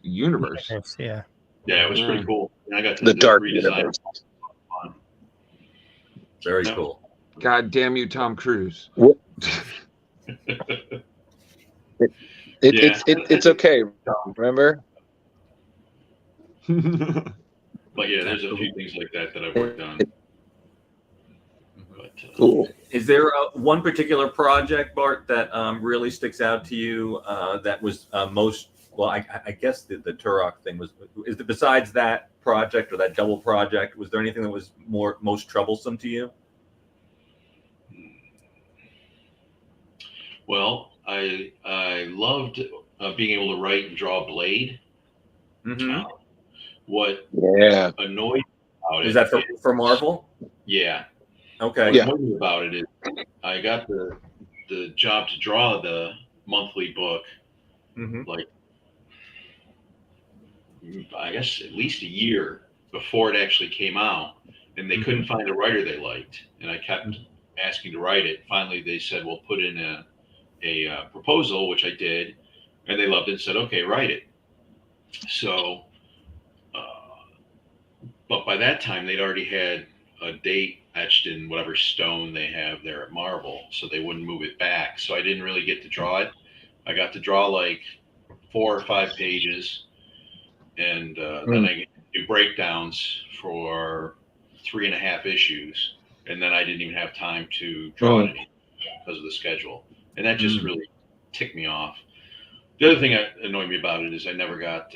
universe.
Yeah.
Yeah, it was pretty cool. And I got to
the dark
redesign.
universe.
Very cool.
God damn you, Tom Cruise.
It's okay. Remember?
But yeah, there's a few things like that I've worked on. But,
cool.
Is there one particular project, Bart, that really sticks out to you that was most? Well, I guess the Turok thing was. Is it besides that project or that double project? Was there anything that was most troublesome to you?
Well, I loved being able to write and draw Blade.
Mm-hmm.
What annoyed me about
is that for Marvel?
Yeah.
Okay.
What annoyed me about it is I got the job to draw the monthly book, like I guess at least a year before it actually came out, and they couldn't find a writer they liked, and I kept asking to write it. Finally, they said, "Well, put in a proposal," which I did, and they loved it and said, "Okay, write it." So, but by that time, they'd already had a date etched in whatever stone they have there at Marvel, so they wouldn't move it back. So I didn't really get to draw it. I got to draw like 4 or 5 pages, and then I do breakdowns for 3.5 issues, and then I didn't even have time to draw it anymore because of the schedule. And that just really ticked me off. The other thing that annoyed me about it is I never got,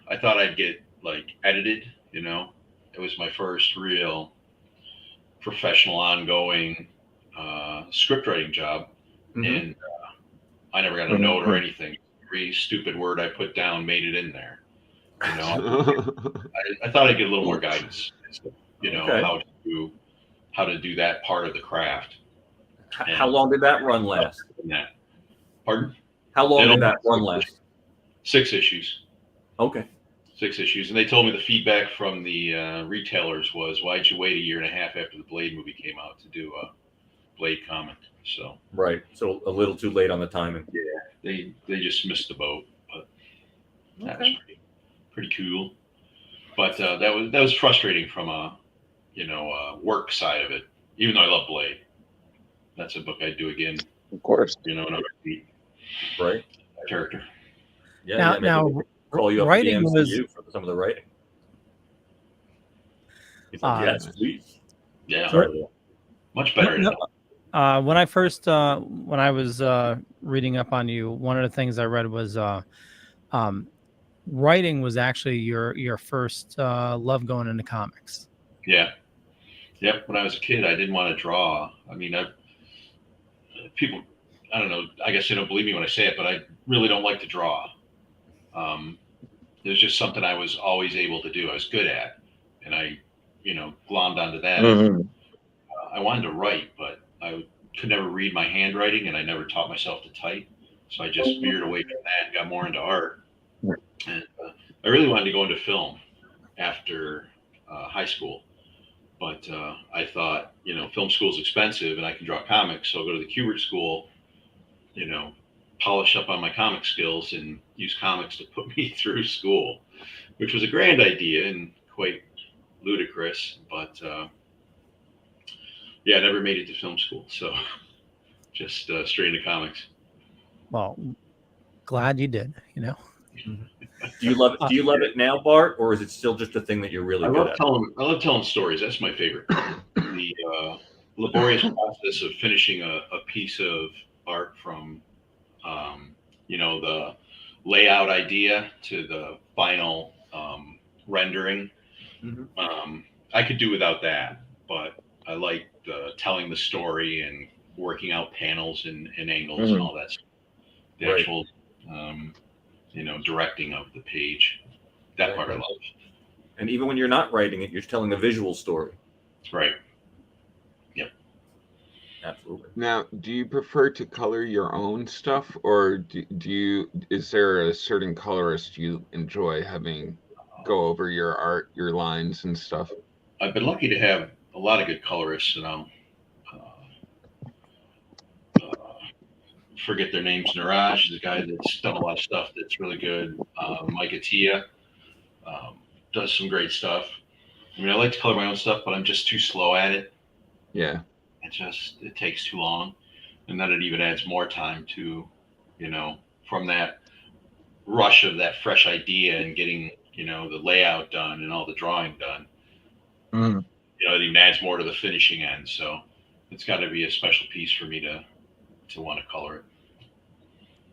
I thought I'd get like edited, It was my first real professional ongoing script writing job. And I never got a note or anything. Every stupid word I put down made it in there. I thought I'd get a little more guidance, how to do that part of the craft.
How long did that run last?
Pardon?
How long did that run last?
6 issues.
Okay.
6 issues, and they told me the feedback from the retailers was, "Why'd you wait a year and a half after the Blade movie came out to do a Blade comic?" So
right, so a little too late on the timing.
Yeah, they just missed the boat, but that was pretty cool. But that was frustrating from a work side of it. Even though I love Blade, that's a book I'd do again.
Of course,
another
right
character.
Yeah,
now
call you up
writing
to the
was
MCU for some of the writing. He's like, yes, please.
Yeah,
sorry,
much better.
When I was reading up on you, one of the things I read was writing was actually your first love going into comics.
Yeah. Yep. When I was a kid, I didn't want to draw. I mean, people, I don't know, I guess they don't believe me when I say it, but I really don't like to draw. It was just something I was always able to do. I was good at, and I, glommed onto that.
Mm-hmm.
I wanted to write, but I could never read my handwriting, and I never taught myself to type. So I just veered away from that and got more into art. And I really wanted to go into film after high school. But I thought, film school is expensive and I can draw comics. So I'll go to the Kubert school, polish up on my comic skills and use comics to put me through school, which was a grand idea and quite ludicrous. But I never made it to film school. So just straight into comics.
Well, glad you did,
Do you love it? Do you love it now, Bart, or is it still just a thing that you're really good at?
I love telling stories. That's my favorite. The laborious process of finishing a piece of art from, the layout idea to the final rendering.
Mm-hmm.
I could do without that, but I like telling the story and working out panels and angles and all that stuff. The actual directing of the page. That part I love.
And even when you're not writing it, you're telling a visual story.
Right. Yep.
Absolutely.
Now, do you prefer to color your own stuff, or is there a certain colorist you enjoy having go over your art, your lines and stuff?
I've been lucky to have a lot of good colorists, and forget their names. Niraj is a guy that's done a lot of stuff that's really good. Mike Attia does some great stuff. I mean, I like to color my own stuff, but I'm just too slow at it.
Yeah.
It takes too long. And then it even adds more time to, from that rush of that fresh idea and getting, the layout done and all the drawing done.
Mm-hmm.
It even adds more to the finishing end. So it's got to be a special piece for me to want to color it.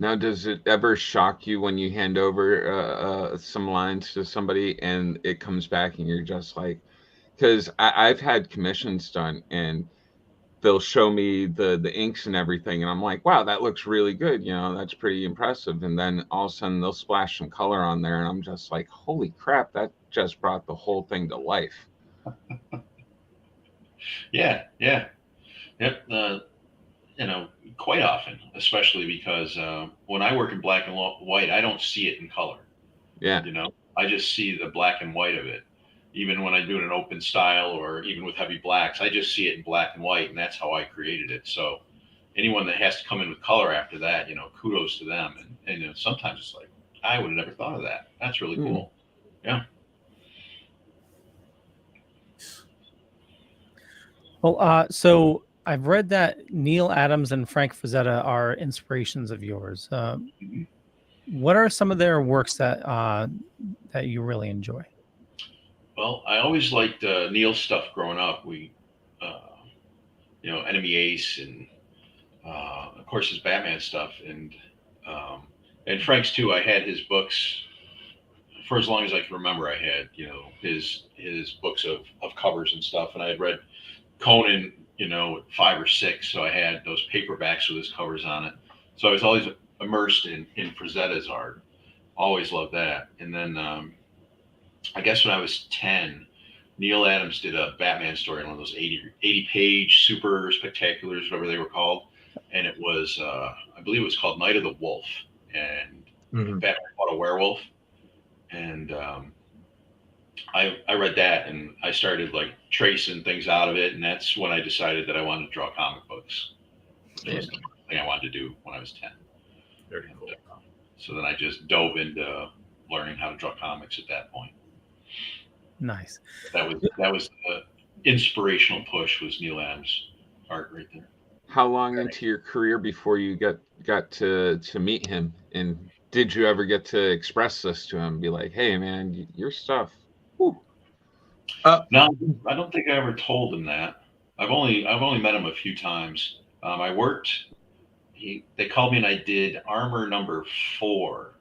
Now, does it ever shock you when you hand over some lines to somebody and it comes back and you're just like, because I've had commissions done and they'll show me the inks and everything, and I'm like, wow, that looks really good. That's pretty impressive. And then all of a sudden they'll splash some color on there, and I'm just like, holy crap, that just brought the whole thing to life.
Yeah. Yep. Quite often, especially because when I work in black and white, I don't see it in color.
Yeah.
I just see the black and white of it. Even when I do it in open style or even with heavy blacks, I just see it in black and white, and that's how I created it. So anyone that has to come in with color after that, kudos to them. And sometimes it's like, I would have never thought of that. That's really cool. Yeah.
Well, so I've read that Neil Adams and Frank Frazetta are inspirations of yours. What are some of their works that you really enjoy?
Well, I always liked Neil's stuff growing up. We, Enemy Ace and, of course, his Batman stuff. And Frank's too. I had his books for as long as I can remember. I had, his books of covers and stuff. And I had read Conan, 5 or 6. So I had those paperbacks with his covers on it. So I was always immersed in Frazetta's art. Always loved that. And then I guess when I was 10, Neil Adams did a Batman story on one of those 80-page super spectaculars, whatever they were called. And it was, I believe it was called Night of the Wolf. And Batman fought a werewolf. and I read that, and I started like tracing things out of it, and that's when I decided that I wanted to draw comic books. It was the thing I wanted to do when I was 10.
Very cool.
So then I just dove into learning how to draw comics at that point.
Nice.
That was the inspirational push, was Neil Adams' art right there.
How long into your career before you got to meet him? And did you ever get to express this to him? Be like, hey man, your stuff. Whew.
No, I don't think I ever told him that. I've only met him a few times. I worked. They called me and I did Armor number 4,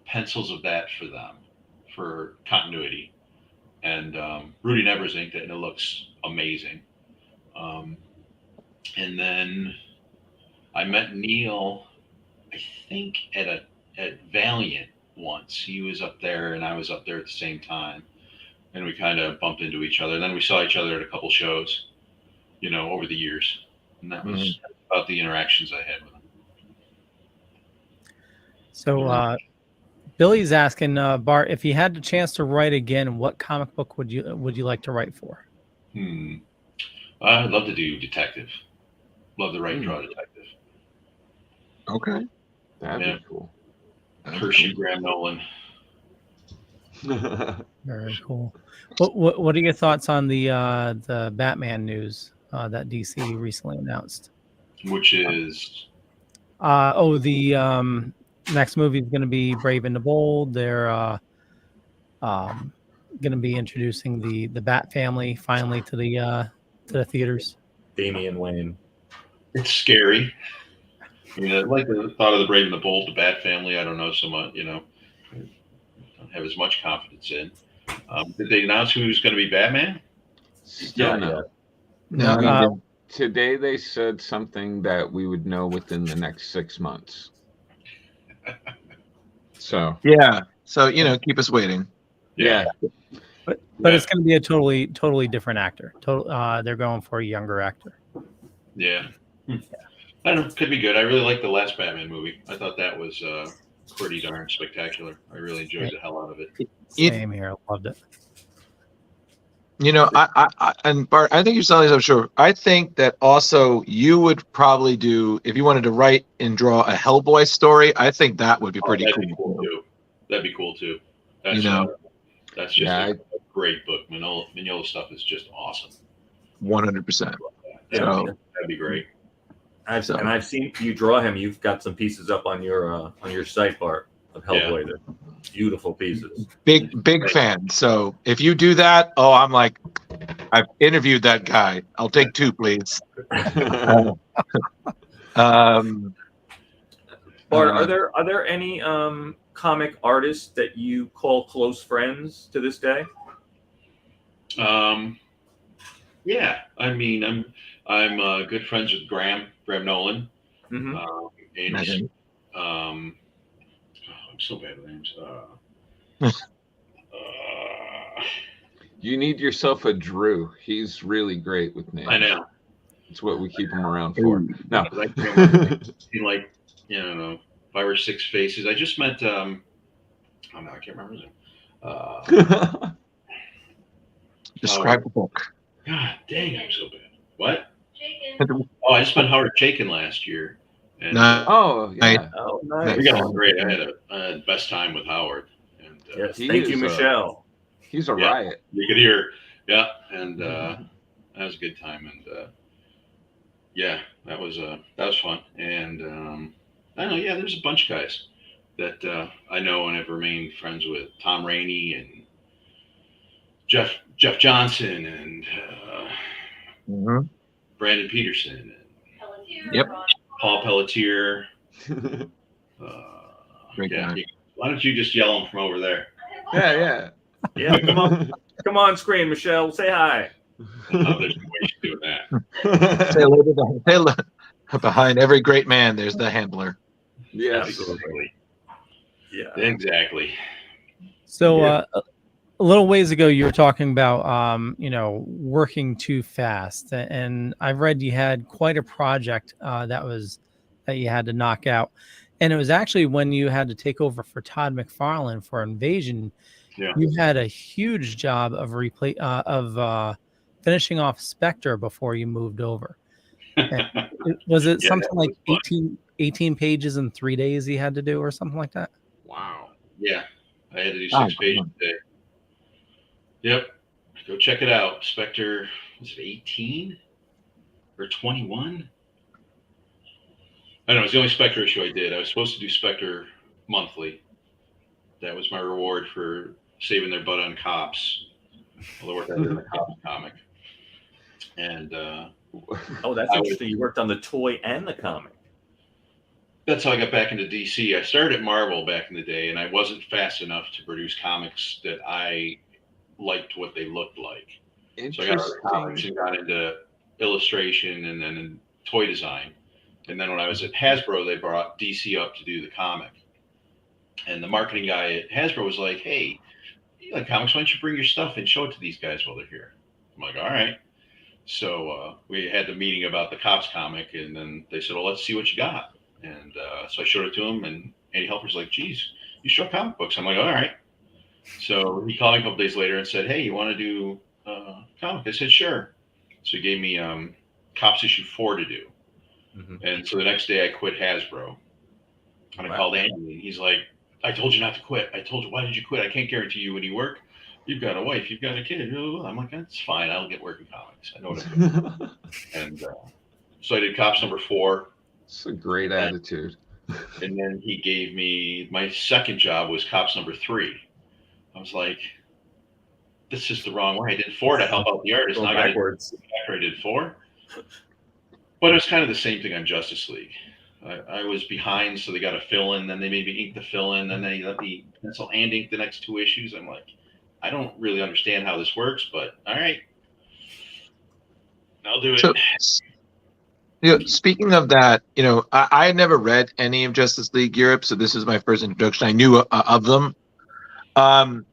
pencils of that for them for continuity, and Rudy Nevers inked it, and it looks amazing. And then I met Neil, I think at Valiant once. He was up there and I was up there at the same time, and we kind of bumped into each other. And then we saw each other at a couple shows, over the years, and that was about the interactions I had with him.
So Billy's asking Bart, if you had the chance to write again, what comic book would you like to write for?
I'd love to do detective. Love to write and draw detective.
Okay, that'd be cool.
Hershey Graham Nolan.
Very cool. What are your thoughts on the Batman news that DC recently announced?
Which is
the next movie is going to be Brave and the Bold. They're going to be introducing the Bat family finally to the theaters.
Damian Wayne.
It's scary. I mean, I like the thought of the Brave and the Bold, the Bat family. I don't know so much, I don't have as much confidence in. Did they announce who was going to be Batman?
Still no. No. Today they said something that we would know within the next 6 months. So
yeah. So keep us waiting.
Yeah.
But it's going to be a totally different actor. They're going for a younger actor.
Yeah. I don't know. Could be good. I really liked the last Batman movie. I thought that was pretty darn spectacular. I really enjoyed the hell out of it.
Same here. Loved it.
I and Bart, I think you're selling yourself short. I think that also you would probably do, if you wanted to write and draw a Hellboy story, I think that would be pretty cool.
That'd be cool too. That's just a great book. Mignola stuff is just awesome.
100%.
Yeah, that'd be great.
I've seen you draw him. You've got some pieces up on your site, Bart, of Hellboy. Yeah. They're beautiful pieces.
Big fan. So if you do that, I'm like, I've interviewed that guy. I'll take 2, please.
Bart, are there any comic artists that you call close friends to this day?
Yeah. I mean, I'm good friends with Graham Nolan.
Mm-hmm.
And I'm so bad with names.
You need yourself a Drew. He's really great with names.
I know.
It's what we keep him around for. No.
Like 5 or 6 faces. I just met I can't remember his name.
Describe the book.
God dang, I'm so bad. What? I just met Howard Chaykin last year. And,
yeah.
Oh, nice.
We got along great. I had a best time with Howard. And,
yes, thank you, Michelle.
He's a riot.
You could hear, and that was a good time. And that was fun. And I don't know, there's a bunch of guys that I know and have remained friends with. Tom Rainey and Jeff Johnson and Brandon Peterson and Paul Pelletier.
Great guy.
Why don't you just yell them from over there?
Yeah.
Come on screen, Michelle. Say hi.
There's no way she's doing that.
Say hello behind every great man, there's the handler.
Yeah,
absolutely. Yeah, exactly.
So a little ways ago, you were talking about working too fast, and I've read you had quite a project that you had to knock out. And it was actually when you had to take over for Todd McFarlane for Invasion.
Yeah.
You had a huge job of finishing off Spectre before you moved over. Was it
Yeah,
something
that
like
was fun.
18 pages in 3 days he had to do or something like that?
Wow. Yeah. I had to do 6 pages a day. Yep. Go check it out. Spectre, was it 18 or 21? I don't know. It was the only Spectre issue I did. I was supposed to do Spectre monthly. That was my reward for saving their butt on cops. All the work I did in the cops comic. And
that's interesting. You worked on the toy and the comic.
That's how I got back into DC. I started at Marvel back in the day, and I wasn't fast enough to produce comics that I liked what they looked like. So I got out of comics and got into illustration and then in toy design. And then when I was at Hasbro, they brought DC up to do the comic. And the marketing guy at Hasbro was like, hey, you like comics? Why don't you bring your stuff and show it to these guys while they're here? I'm like, all right. So we had the meeting about the Cops comic, and then they said, well, let's see what you got. And so I showed it to him, and Andy Helper's like, geez, you show comic books? I'm like, all right. So he called me a couple days later and said, hey, you want to do comic? I said, sure. So he gave me Cops issue 4 to do. Mm-hmm. And so the next day I quit Hasbro. And I called Andy, and he's like, I told you not to quit. I told you, why did you quit? I can't guarantee you any work. You've got a wife, you've got a kid. I'm like, that's fine. I'll get work in comics. I know what I'm doing. And so I did Cops number 4.
It's a great attitude.
And then he gave me, my second job was Cops number 3. I was like, this is the wrong way. I did 4 to help out the artist. Now I backwards. I did 4. But it was kind of the same thing on Justice League. I was behind, so they got a fill-in. Then they made me ink the fill-in. Then they let me pencil and ink the next 2 issues. I'm like, I don't really understand how this works, but all right. I'll do it.
So, speaking of that, I had never read any of Justice League Europe, so this is my first introduction. I knew of them. And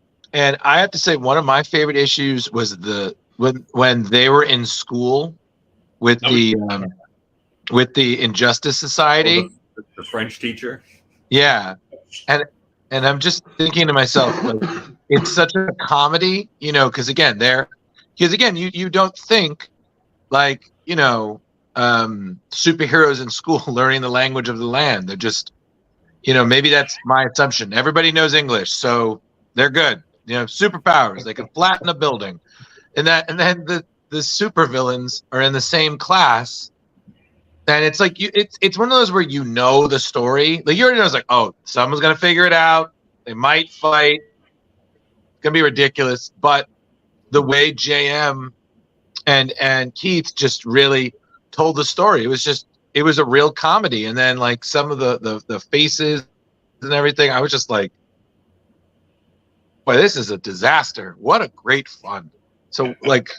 I have to say, one of my favorite issues was when they were in school with the Injustice Society.
The French teacher.
Yeah, and I'm just thinking to myself, like, it's such a comedy, because again, you don't think like superheroes in school learning the language of the land. They're just, maybe that's my assumption. Everybody knows English, so they're good. Superpowers. They can flatten a building, and then the supervillains are in the same class. And it's like it's one of those where the story. Like you already know, it's like, oh, someone's gonna figure it out. They might fight. It's gonna be ridiculous. But the way JM and Keith just really told the story, it was a real comedy. And then like some of the faces and everything, I was just like, boy, this is a disaster. What a great fun. So like,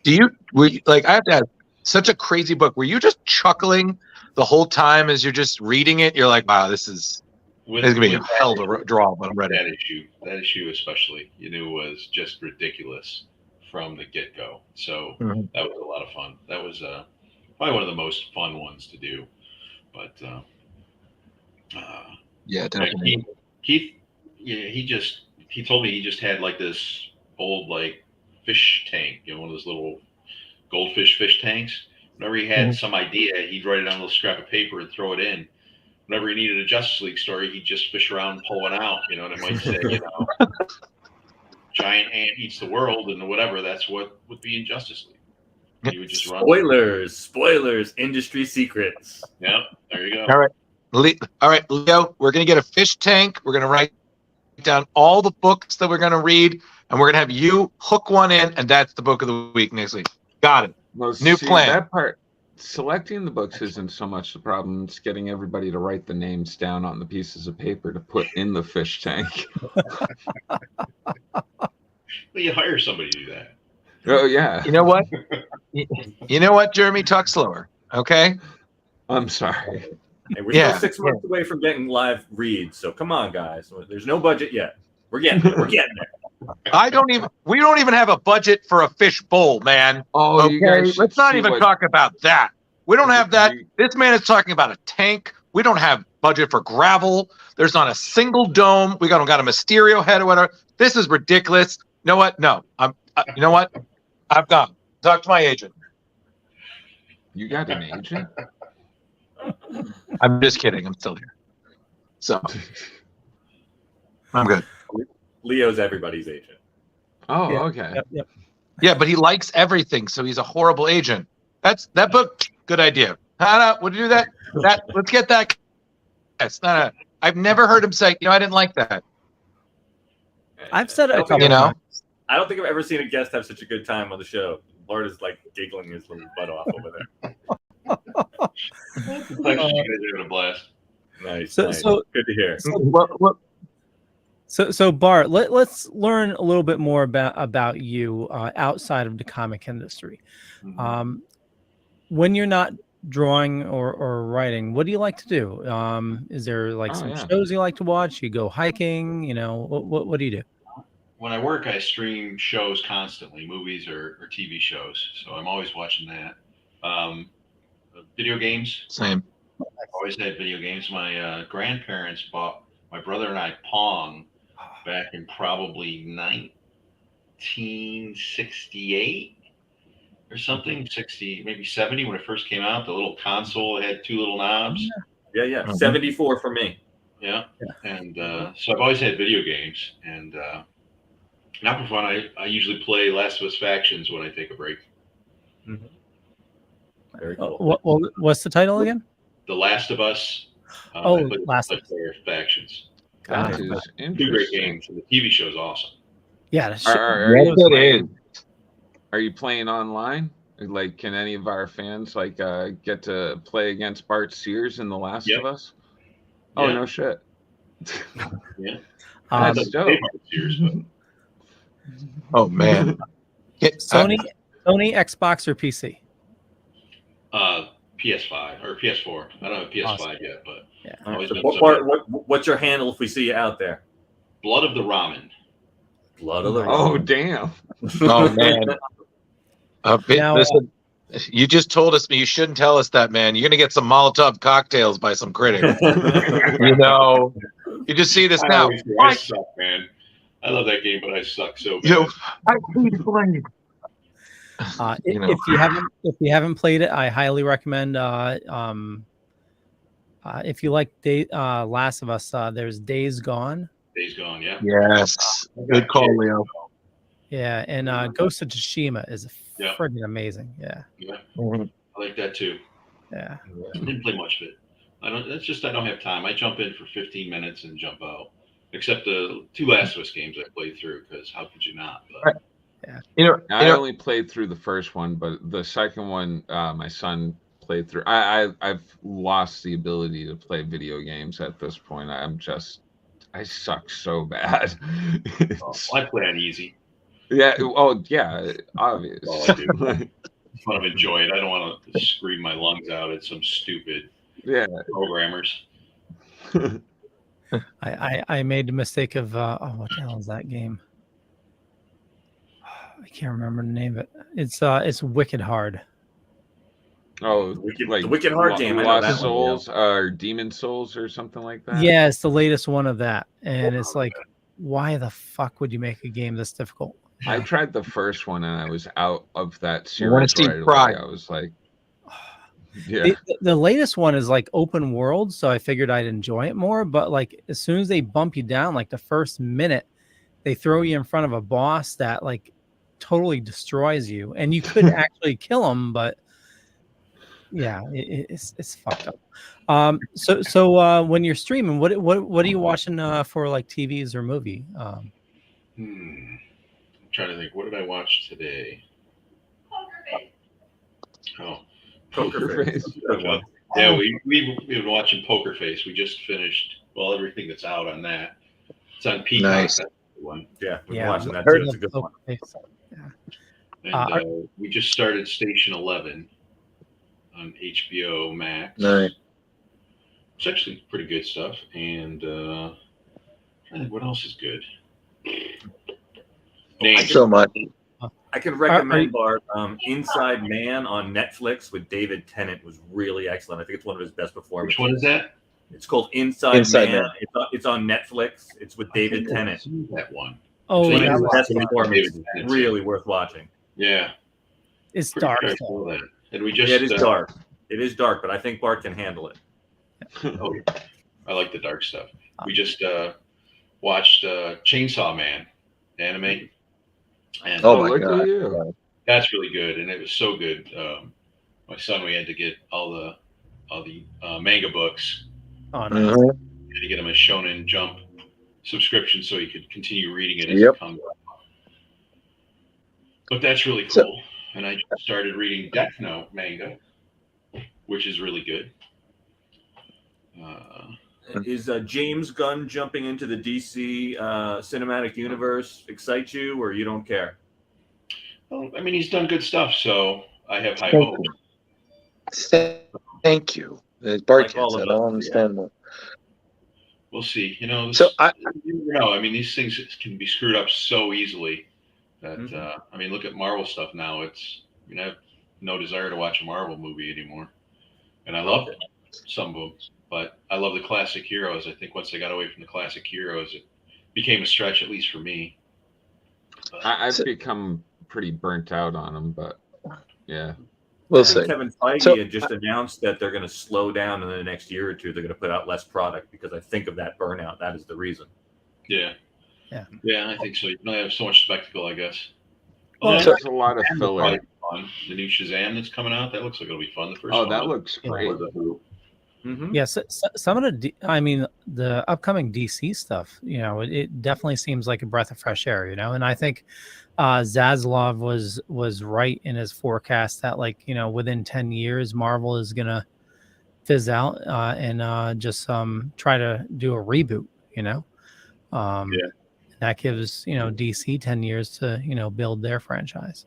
I have to ask, such a crazy book. Were you just chuckling the whole time as you're just reading it? You're like, wow, this is gonna be a hell to draw when I read it.
That issue especially, was just ridiculous from the get-go. So that was a lot of fun. That was probably one of the most fun ones to do. But
yeah, definitely.
Keith, he told me he just had like this old like fish tank, one of those little goldfish fish tanks. Whenever he had some idea, he'd write it on a little scrap of paper and throw it in. Whenever he needed a Justice League story, he'd just fish around and pull one out, and it might say, giant ant eats the world and whatever. That's what would be in Justice League. He would just run.
Spoilers, industry secrets.
Yep, there you go.
All right, Leo, we're going to get a fish tank. We're going to write down all the books that we're going to read, and we're going to have you hook one in, and that's the book of the week next week. Got it. New plan.
That part, selecting the books isn't so much the problem. It's getting everybody to write the names down on the pieces of paper to put in the fish tank.
Well, you hire somebody to do that.
Oh, yeah.
You know what? Jeremy? Talk slower, okay?
I'm sorry.
Hey, we're still 6 months away from getting live reads, so come on, guys. There's no budget yet. We're getting there.
We don't even have a budget for a fish bowl, man.
Oh,
okay? Let's not even talk about that. We don't have that. This man is talking about a tank. We don't have budget for gravel. There's not a single dome. We got a Mysterio head or whatever. This is ridiculous. You know what? No, you know what? I'm gone. Talk to my agent.
You got an agent?
I'm just kidding. I'm still here. So I'm good.
Leo's everybody's agent.
Oh,
Yeah.
okay.
Yep.
Yeah, but he likes everything, so he's a horrible agent. That book. Good idea. Would you do that? Let's get that. That's not I've never heard him say, I didn't like that.
I've said it a couple
times.
I don't think I've ever seen a guest have such a good time on the show. Bart is like giggling his little butt off over there.
It's like you guys are having a blast.
Nice.
So
good to hear.
So Bart, let's learn a little bit more about you outside of the comic industry. When you're not drawing or writing, what do you like to do? Is there some shows you like to watch? You go hiking? What do you do?
When I work, I stream shows constantly, movies or TV shows. So I'm always watching that. Video games.
Same.
I've always had video games. My grandparents bought my brother and I Pong back in probably 1968 or something, 60, maybe 70 when it first came out. The little console had two little knobs.
Yeah. 74 for me.
Yeah. And so I've always had video games. And now for fun, I usually play Last of Us Factions when I take a break.
Very cool.
What's the title again?
The Last of Us.
Last of Us
Factions.
That is
Two great games. And the TV show is awesome.
Yeah.
Are you playing online? Like, can any of our fans get to play against Bart Sears in The Last of Us? Oh, no shit.
Yeah.
That's dope.
Oh man.
Sony, Xbox, or PC?
PS5 or PS4. I don't have PS5 yet, but
what's your handle if we see you out there?
Blood of the Ramen.
Blood of the Ramen.
Oh damn.
Oh man. Listen, you just told us you shouldn't tell us that, man. You're gonna get some Molotov cocktails by some critic. You just see this now.
I suck, man. I love that game, but I suck so bad.
If you haven't played it, I highly recommend. If you like Last of Us, there's Days Gone.
Days Gone, yeah.
Yes, good call, Leo.
Yeah, and Ghost of Tsushima is friggin' amazing. Yeah.
I like that too.
Yeah.
I didn't play much of it. I don't have time. I jump in for 15 minutes and jump out. Except the two Last of Us games I played through, because how could you not? But,
I only played through the first one, but the second one, my son played through. I've lost the ability to play video games at this point. I suck so bad.
I play on easy.
Yeah. Oh, yeah. Obvious.
That's all I do. I just want to enjoy it. I don't want to scream my lungs out at some stupid programmers.
I made the mistake of what the hell is that game? I can't remember the name of it. It's Wicked Hard.
Oh,
the Wicked Hard game.
Lost Souls or Demon Souls or something like that.
Yeah, it's the latest one of that, and it's like, why the fuck would you make a game this difficult?
I tried the first one and I was out of that series right away. I was like, yeah.
The latest one is like open world, so I figured I'd enjoy it more. But like as soon as they bump you down, like the first minute, they throw you in front of a boss that like totally destroys you, and you could actually kill him, but yeah, it's fucked up. So when you're streaming, what are you watching for like TVs or movie?
I'm trying to think. What did I watch today? Poker Face. Yeah, we've been watching Poker Face. We just finished everything that's out on that. It's on Peacock.
Nice.
That's the one.
Yeah, we've been watching that too. It's a good one.
And we just started Station 11 on HBO Max.
Nice.
It's actually pretty good stuff. And I think what else is good?
So much.
I can recommend Bart. Inside Man on Netflix with David Tennant was really excellent. I think it's one of his best performances.
Which one is that?
It's called Inside Man.
Man.
It's on Netflix. It's with David Tennant.
That one.
Oh,
Jane
that
is
was,
best performance.
David Tennant,
Really worth watching.
Yeah.
it's
Pretty
dark.
sure I saw that. And we just
Yeah, it is dark. It is dark, but I think Bart can handle it.
Oh, yeah. I like the dark stuff. We just watched Chainsaw Man anime. And
Oh my
look
God.
at you.
that's really good, and it was so good. My son, we had to get all the manga books.
Oh, nice.
Mhm.
We had to get him a Shonen Jump subscription so he could continue reading it as
Yep.
it comes out. But that's really cool.
So-
And I just started reading Death Note manga, which is really good.
Is James Gunn jumping into the DC cinematic universe excite you, or you don't care?
Well, I mean, he's done good stuff, so I have high
Thank
hopes.
Thank you. As Bart
Like all
said,
of
I
us,
don't understand that.
We'll see. You know,
So
you never know. I mean, these things can be screwed up so easily that
Mhm.
I mean, look at Marvel stuff now. I have no desire to watch a Marvel movie anymore, and I love some of them, but I love the classic heroes. I think once they got away from the classic heroes, it became a stretch, at least for me.
I've become pretty burnt out on them, but yeah.
We'll
I think
see.
Kevin Feige
So-
had just announced that they're going to slow down in the next year or two. They're going to put out less product because I think of that burnout. That is the reason.
Yeah,
Yeah.
I think so. You can only have so much spectacle, I guess.
Well,
So-
there's a lot of
Shazam will
filler.
probably be fun. The new Shazam that's coming out, that looks like it'll be fun. The first
Oh,
one
that
was-
looks great.
Mm-hmm.
Yes, some of the upcoming DC stuff, it definitely seems like a breath of fresh air, and I think Zaslav was right in his forecast that within 10 years Marvel is gonna fizz out and just try to do a reboot, that gives DC 10 years to build their franchise.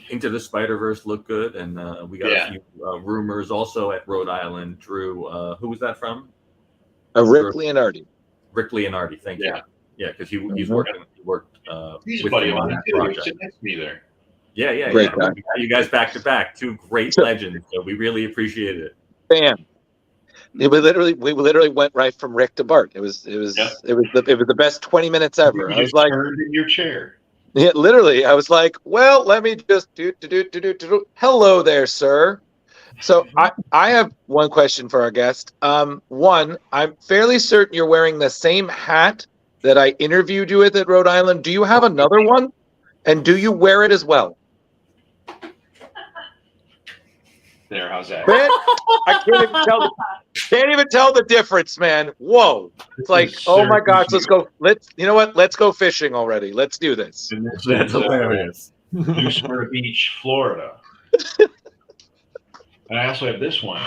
Into the Spider-Verse looked good, and we got a few rumors also at Rhode Island. Drew, who was that from?
Rick Leonardi.
Rick Leonardi, thank you. Yeah, because he's
Mhm.
worked
He's a
with
buddy
him
of
on
mine
that
too. He
project.
sits next to me there.
Yeah.
Great guy.
We got you guys back to back, two great legends. So we really appreciate it.
Bam. We literally went right from Rick to Bart. It was the best 20 minutes ever.
You
I was
just
like,
turned in your chair.
yeah, literally, I was like, well, let me just do. Hello there, sir. So I have one question for our guest. One, I'm fairly certain you're wearing the same hat that I interviewed you with at Rhode Island. Do you have another one? And do you wear it as well?
There, how's that?
Man, I can't even tell the difference, man. Whoa. It's like, oh my gosh, you know what? Let's go fishing already. Let's do this.
That's hilarious.
New Smyrna Beach, Florida. And I also have this one.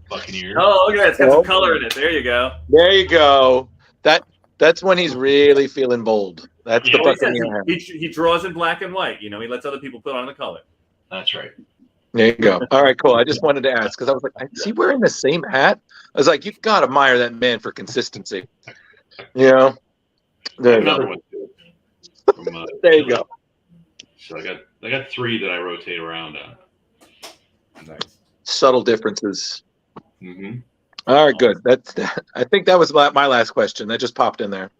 Buccaneers.
Oh, look at that. It's got some color in it. There you go.
There you go. That's when he's really feeling bold. That's
He
the
always says
Buccaneer hat.
he draws in black and white. He lets other people put on the color.
That's right.
There you go. All right, cool. I just wanted to ask because I was like, is he wearing the same hat? I was like, you got to admire that man for consistency. There you
Another
go.
one too. From,
There you go.
So I got three that I rotate around on.
Nice.
Subtle differences.
Mm-hmm.
All right, good. I think that was my last question. That just popped in there.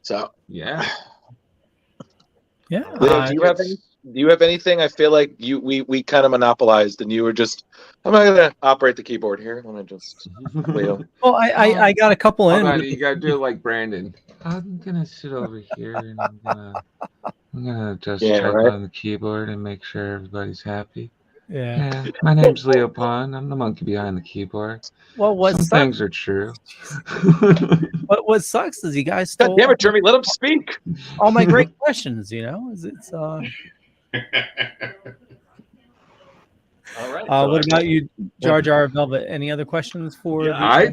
So,
Yeah.
Yeah.
Leo, do you have anything? I feel like we kind of monopolized, and you were just. I'm not gonna operate the keyboard here. Let me just. Leo.
Well, I got a couple
Hold
in.
on, you gotta do it like Brandon. I'm gonna sit over here and I'm gonna just type on the keyboard and make sure everybody's happy.
Yeah.
My name's Leo Pond. I'm the monkey behind the keyboard.
Well,
Some things are true.
what sucks is you guys
God
stole
damn it, Jeremy! Let him speak.
all my great questions. It's
All right.
What about you, Jar Jar Velvet? Any other questions for Bart?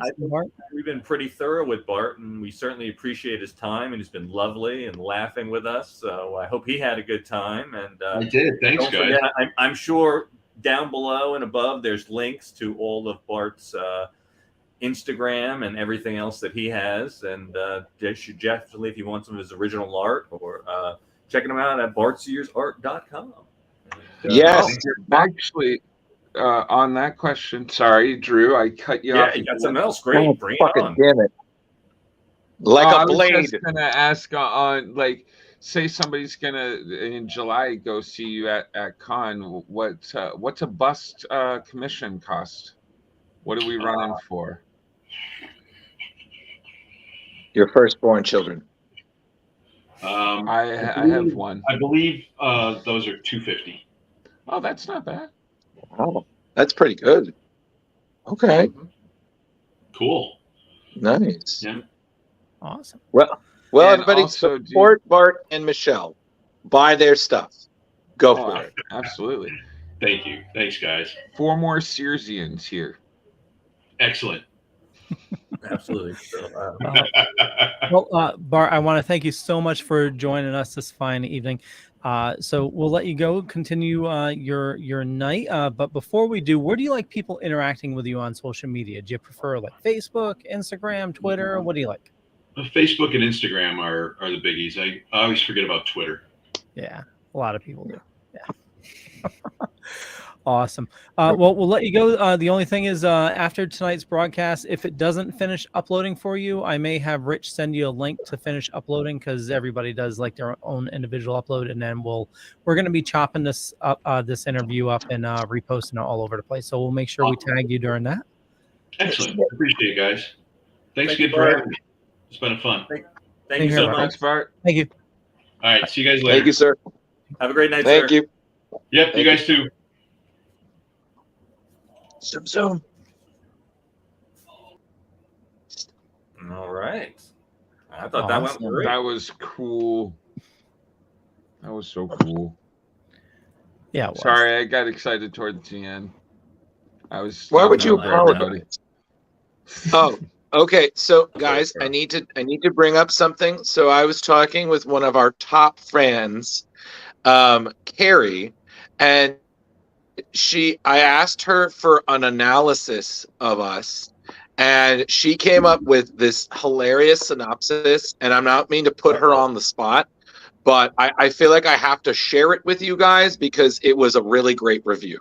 We've been pretty thorough with Bart, and we certainly appreciate his time, and he's been lovely and laughing with us. So I hope he had a good time. And
I did. Thanks,
don't
guys.
forget, I'm sure down below and above there's links to all of Bart's Instagram and everything else that he has. And definitely, if you want some of his original art, or checking him out at bartsearsart.com.
Yes.
Actually, on that question, sorry, Drew, I cut you off.
Yeah, you got something else. Great.
Oh,
Bring it
fucking
on.
damn it! Like
I
a
was
blade.
just gonna ask on like, say somebody's gonna in July go see you at con. What's a bust commission cost? What are we running for?
Your firstborn children.
I have one.
I believe those are $250.
Oh, that's not bad.
Oh, that's pretty good. Okay,
Cool.
nice.
Yeah.
Awesome.
Well,
And
everybody
also,
support Bart and Michelle. Buy their stuff. Go for it.
Absolutely.
Thank you. Thanks, guys.
4 more Searsians here.
Excellent.
Absolutely.
Well, Bart, I want to thank you so much for joining us this fine evening. So we'll let you go, continue your night. But before we do, where do you like people interacting with you on social media? Do you prefer like Facebook, Instagram, Twitter? What do you like?
Facebook and Instagram are the biggies. I always forget about Twitter.
Yeah, a lot of people do. Yeah. Awesome. Well, we'll let you go. The only thing is after tonight's broadcast, if it doesn't finish uploading for you, I may have Rich send you a link to finish uploading because everybody does like their own individual upload. And then we're going to be chopping this up, this interview up and reposting it all over the place. So we'll make sure we tag you during that.
Excellent. Appreciate it, guys. Thanks again for having me. It's been fun.
Thank you so much.
Thanks, Bart.
Thank you.
All right. See you guys later.
Thank you, sir.
Have a great night,
Thank
sir.
you.
Yep. You guys too.
Zoom.
All right. I thought that went great.
That was cool. That was so cool.
Yeah.
Sorry, I got excited towards the end. I was.
Why would you
talking over
apologize? Oh, okay. So, guys, I need to bring up something. So, I was talking with one of our top fans, Carrie, and I asked her for an analysis of us, and she came up with this hilarious synopsis. And I'm not mean to put her on the spot, but I feel like I have to share it with you guys because it was a really great review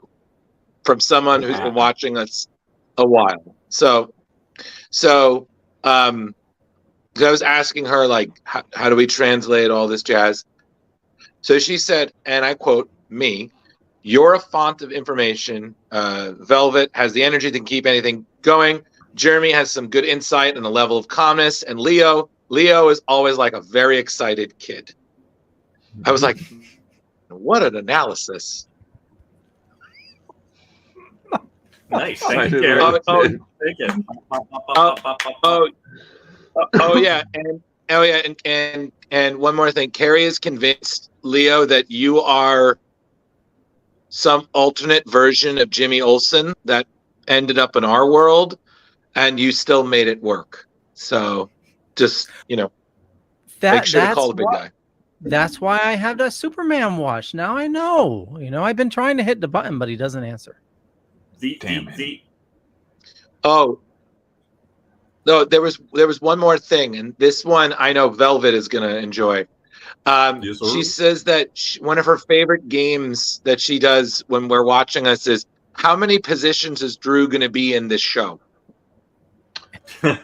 from someone who's been watching us a while. So I was asking her, like, how do we translate all this jazz? So she said, and I quote, me, "You're a font of information. Velvet has the energy to keep anything going. Jeremy has some good insight and a level of calmness. And Leo is always like a very excited kid." I was like, what an analysis.
Nice. Thank you, Gary.
And one more thing. Carrie is convinced, Leo, that you are some alternate version of Jimmy Olsen that ended up in our world, and you still made it work. So just, make sure to call the big guy.
That's why I have that Superman watch. Now I know. I've been trying to hit the button, but he doesn't answer.
Oh, no, there was one more thing, and this one I know Velvet is going to enjoy. She says that one of her favorite games that she does when we're watching us is, how many positions is Drew going to be in this show?
By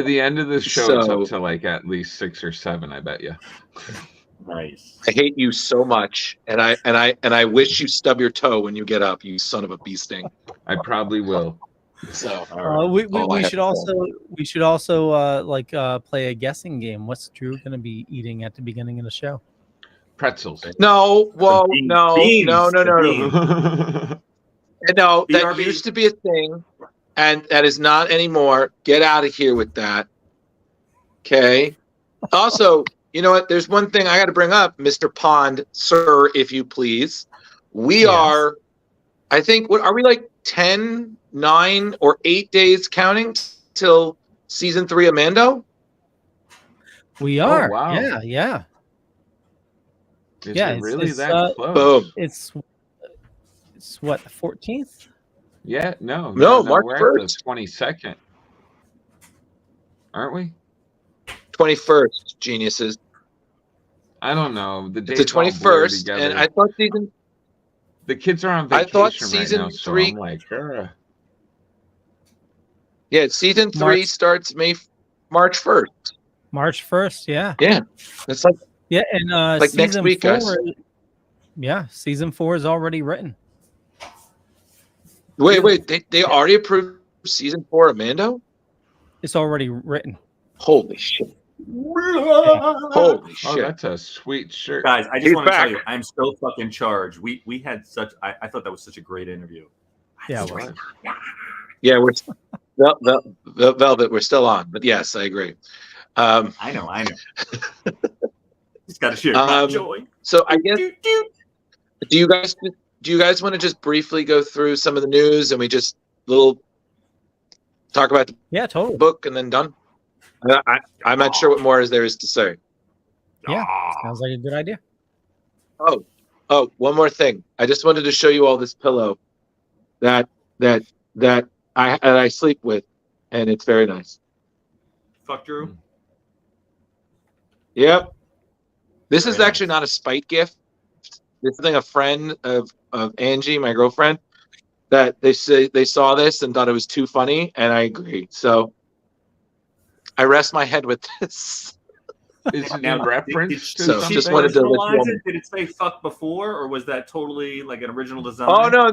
the end of the show, it's up to like at least 6 or 7, I bet you.
Nice.
I hate you so much, and I wish you stub your toe when you get up, you son of a bee sting.
I probably will.
So
we should also play a guessing game. What's Drew going to be eating at the beginning of the show?
Pretzels.
No, whoa,
Beans.
no,
Beans.
no. No, that
BRB.
used to be a thing, and that is not anymore. Get out of here with that. Okay. Also, you know what? There's one thing I got to bring up, Mr. Pond, sir, if you please. We are, I think, what are we, like 10, 9, or 8 days counting till season 3 of Mando?
We are.
Oh, wow.
Yeah.
Is it really that close?
Boom.
It's what, the 14th?
Yeah, no,
March
we're
1st.
at the 22nd. Aren't we?
21st, geniuses.
I don't know. The
It's the 21st, and I thought season.
The kids are on
I
vacation
thought
right
season
now, so
3.
I'm like,
Yeah, season 3 starts March 1st.
March 1st, yeah.
Yeah, it's like
and
like
season
next week,
4.
guys.
Yeah, season 4 is already written.
Wait, they already approved season 4 of Mando?
It's already written.
Holy shit! Holy shit!
Oh, that's a sweet shirt,
Guys. I just
He's
want to tell
back.
you, I'm so fucking charged. We had such. I thought that was such a great interview.
Yeah, it was.
Yeah, we're Velvet. We're still on, but yes, I agree.
I know. Just got to share my joy.
So I guess do you guys want to just briefly go through some of the news and we just talk about the
totally
book and then done? I'm not sure what more there is to say.
Yeah, sounds like a good idea.
Oh, one more thing. I just wanted to show you all this pillow that I sleep with, and it's very nice.
Fuck Drew.
Yep. This is actually not a spite gift. This is a friend of Angie, my girlfriend, that they saw this and thought it was too funny, and I agree. So I rest my head with this.
Is it in reference to
so
something?
just wanted to let you know.
Did it say fuck before, or was that totally like an original design?
Oh no,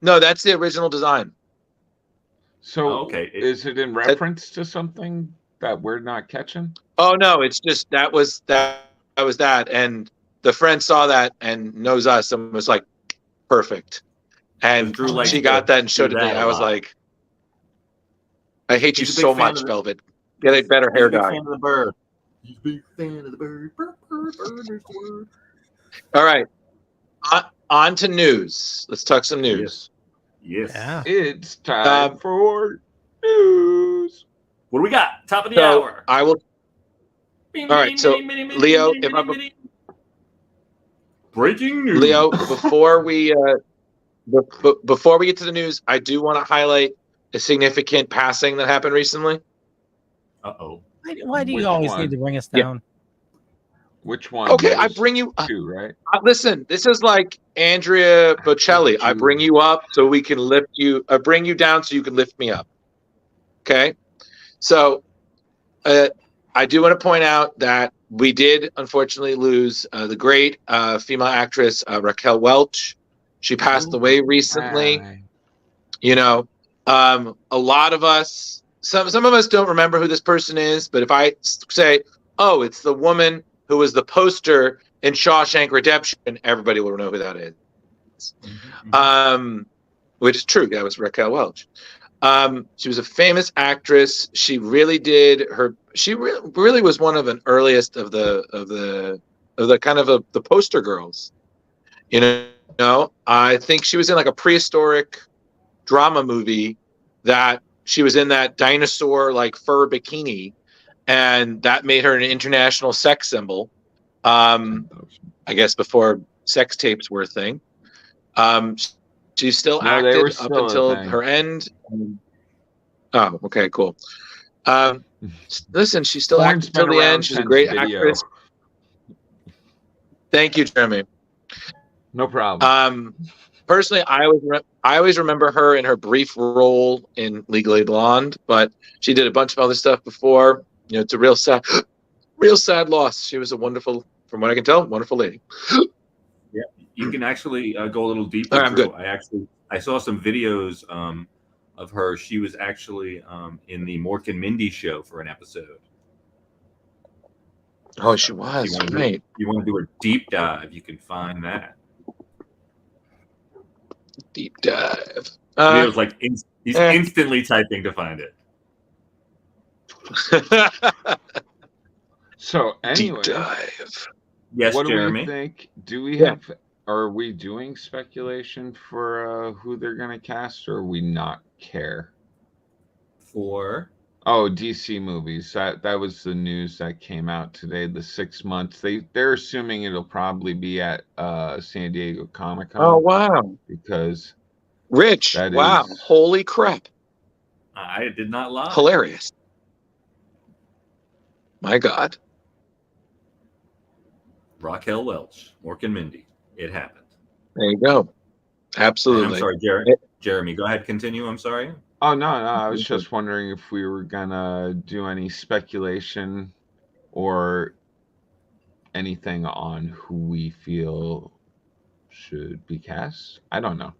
no, that's the original design.
So
okay,
is it in reference to something that we're not catching?
Oh no, it's just that was that, and the friend saw that and knows us and was like, perfect. And
Drew
she got that and showed it to me. I was like, I hate you so much, Velvet. Get a better hair dye.
Fan of the bird. He's a big fan of the bird. Bird.
All right, on to news. Let's talk some news.
Yes.
Yeah.
It's time for news.
What do we got? Top of the hour.
I will. All right, so Leo, if I'm
breaking news.
Leo, before we get to the news, I do want to highlight a significant passing that happened recently.
Uh-oh.
Why do you always need to bring us down?
Which one?
Okay, I bring you
two, right?
Listen, this is like Andrea Bocelli. I bring you up so we can lift you. I bring you down so you can lift me up. Okay, so I do want to point out that we did unfortunately lose the great female actress Raquel Welch. She passed away recently. You know, a lot of us, some of us don't remember who this person is. But if I say, "Oh, it's the woman who was the poster in Shawshank Redemption," everybody will know who that is. Which is true. That was Raquel Welch. She was a famous actress. She really did her. She really was one of the earliest of the kind of the poster girls. You know, I think she was in like a prehistoric drama movie that she was in that dinosaur like fur bikini, and that made her an international sex symbol. I guess before sex tapes were a thing. She still acted up until her end. Oh, okay, cool. Listen, she still acted until the end. She's a great actress. Thank you, Jeremy.
No problem.
Personally, I always remember her in her brief role in Legally Blonde, but she did a bunch of other stuff before. You know, it's a real sad loss. She was a wonderful, from what I can tell, wonderful lady.
Yeah, you can actually go a little deeper.
All right, I'm good.
I saw some videos of her. She was actually in the Mork and Mindy show for an episode.
Oh, she was. Right.
You want to do a deep dive? You can find that.
Deep dive.
It was like he's instantly typing to find it.
So anyway,
deep dive.
Yes,
what
Jeremy.
do we think? Do we have? Are we doing speculation for who they're going to cast, or we not care?
For
DC movies. That was the news that came out today. The 6 months. They're assuming it'll probably be at San Diego Comic-Con.
Oh wow!
Because
Rich, wow, holy crap!
I did not lie.
Hilarious. My God.
Raquel Welch, Mork and Mindy. It happened.
There you go.
And
Absolutely.
I'm sorry, Jeremy. Go ahead, continue. I'm sorry.
Oh no, I was just wondering if we were gonna do any speculation or anything on who we feel should be cast. I don't know.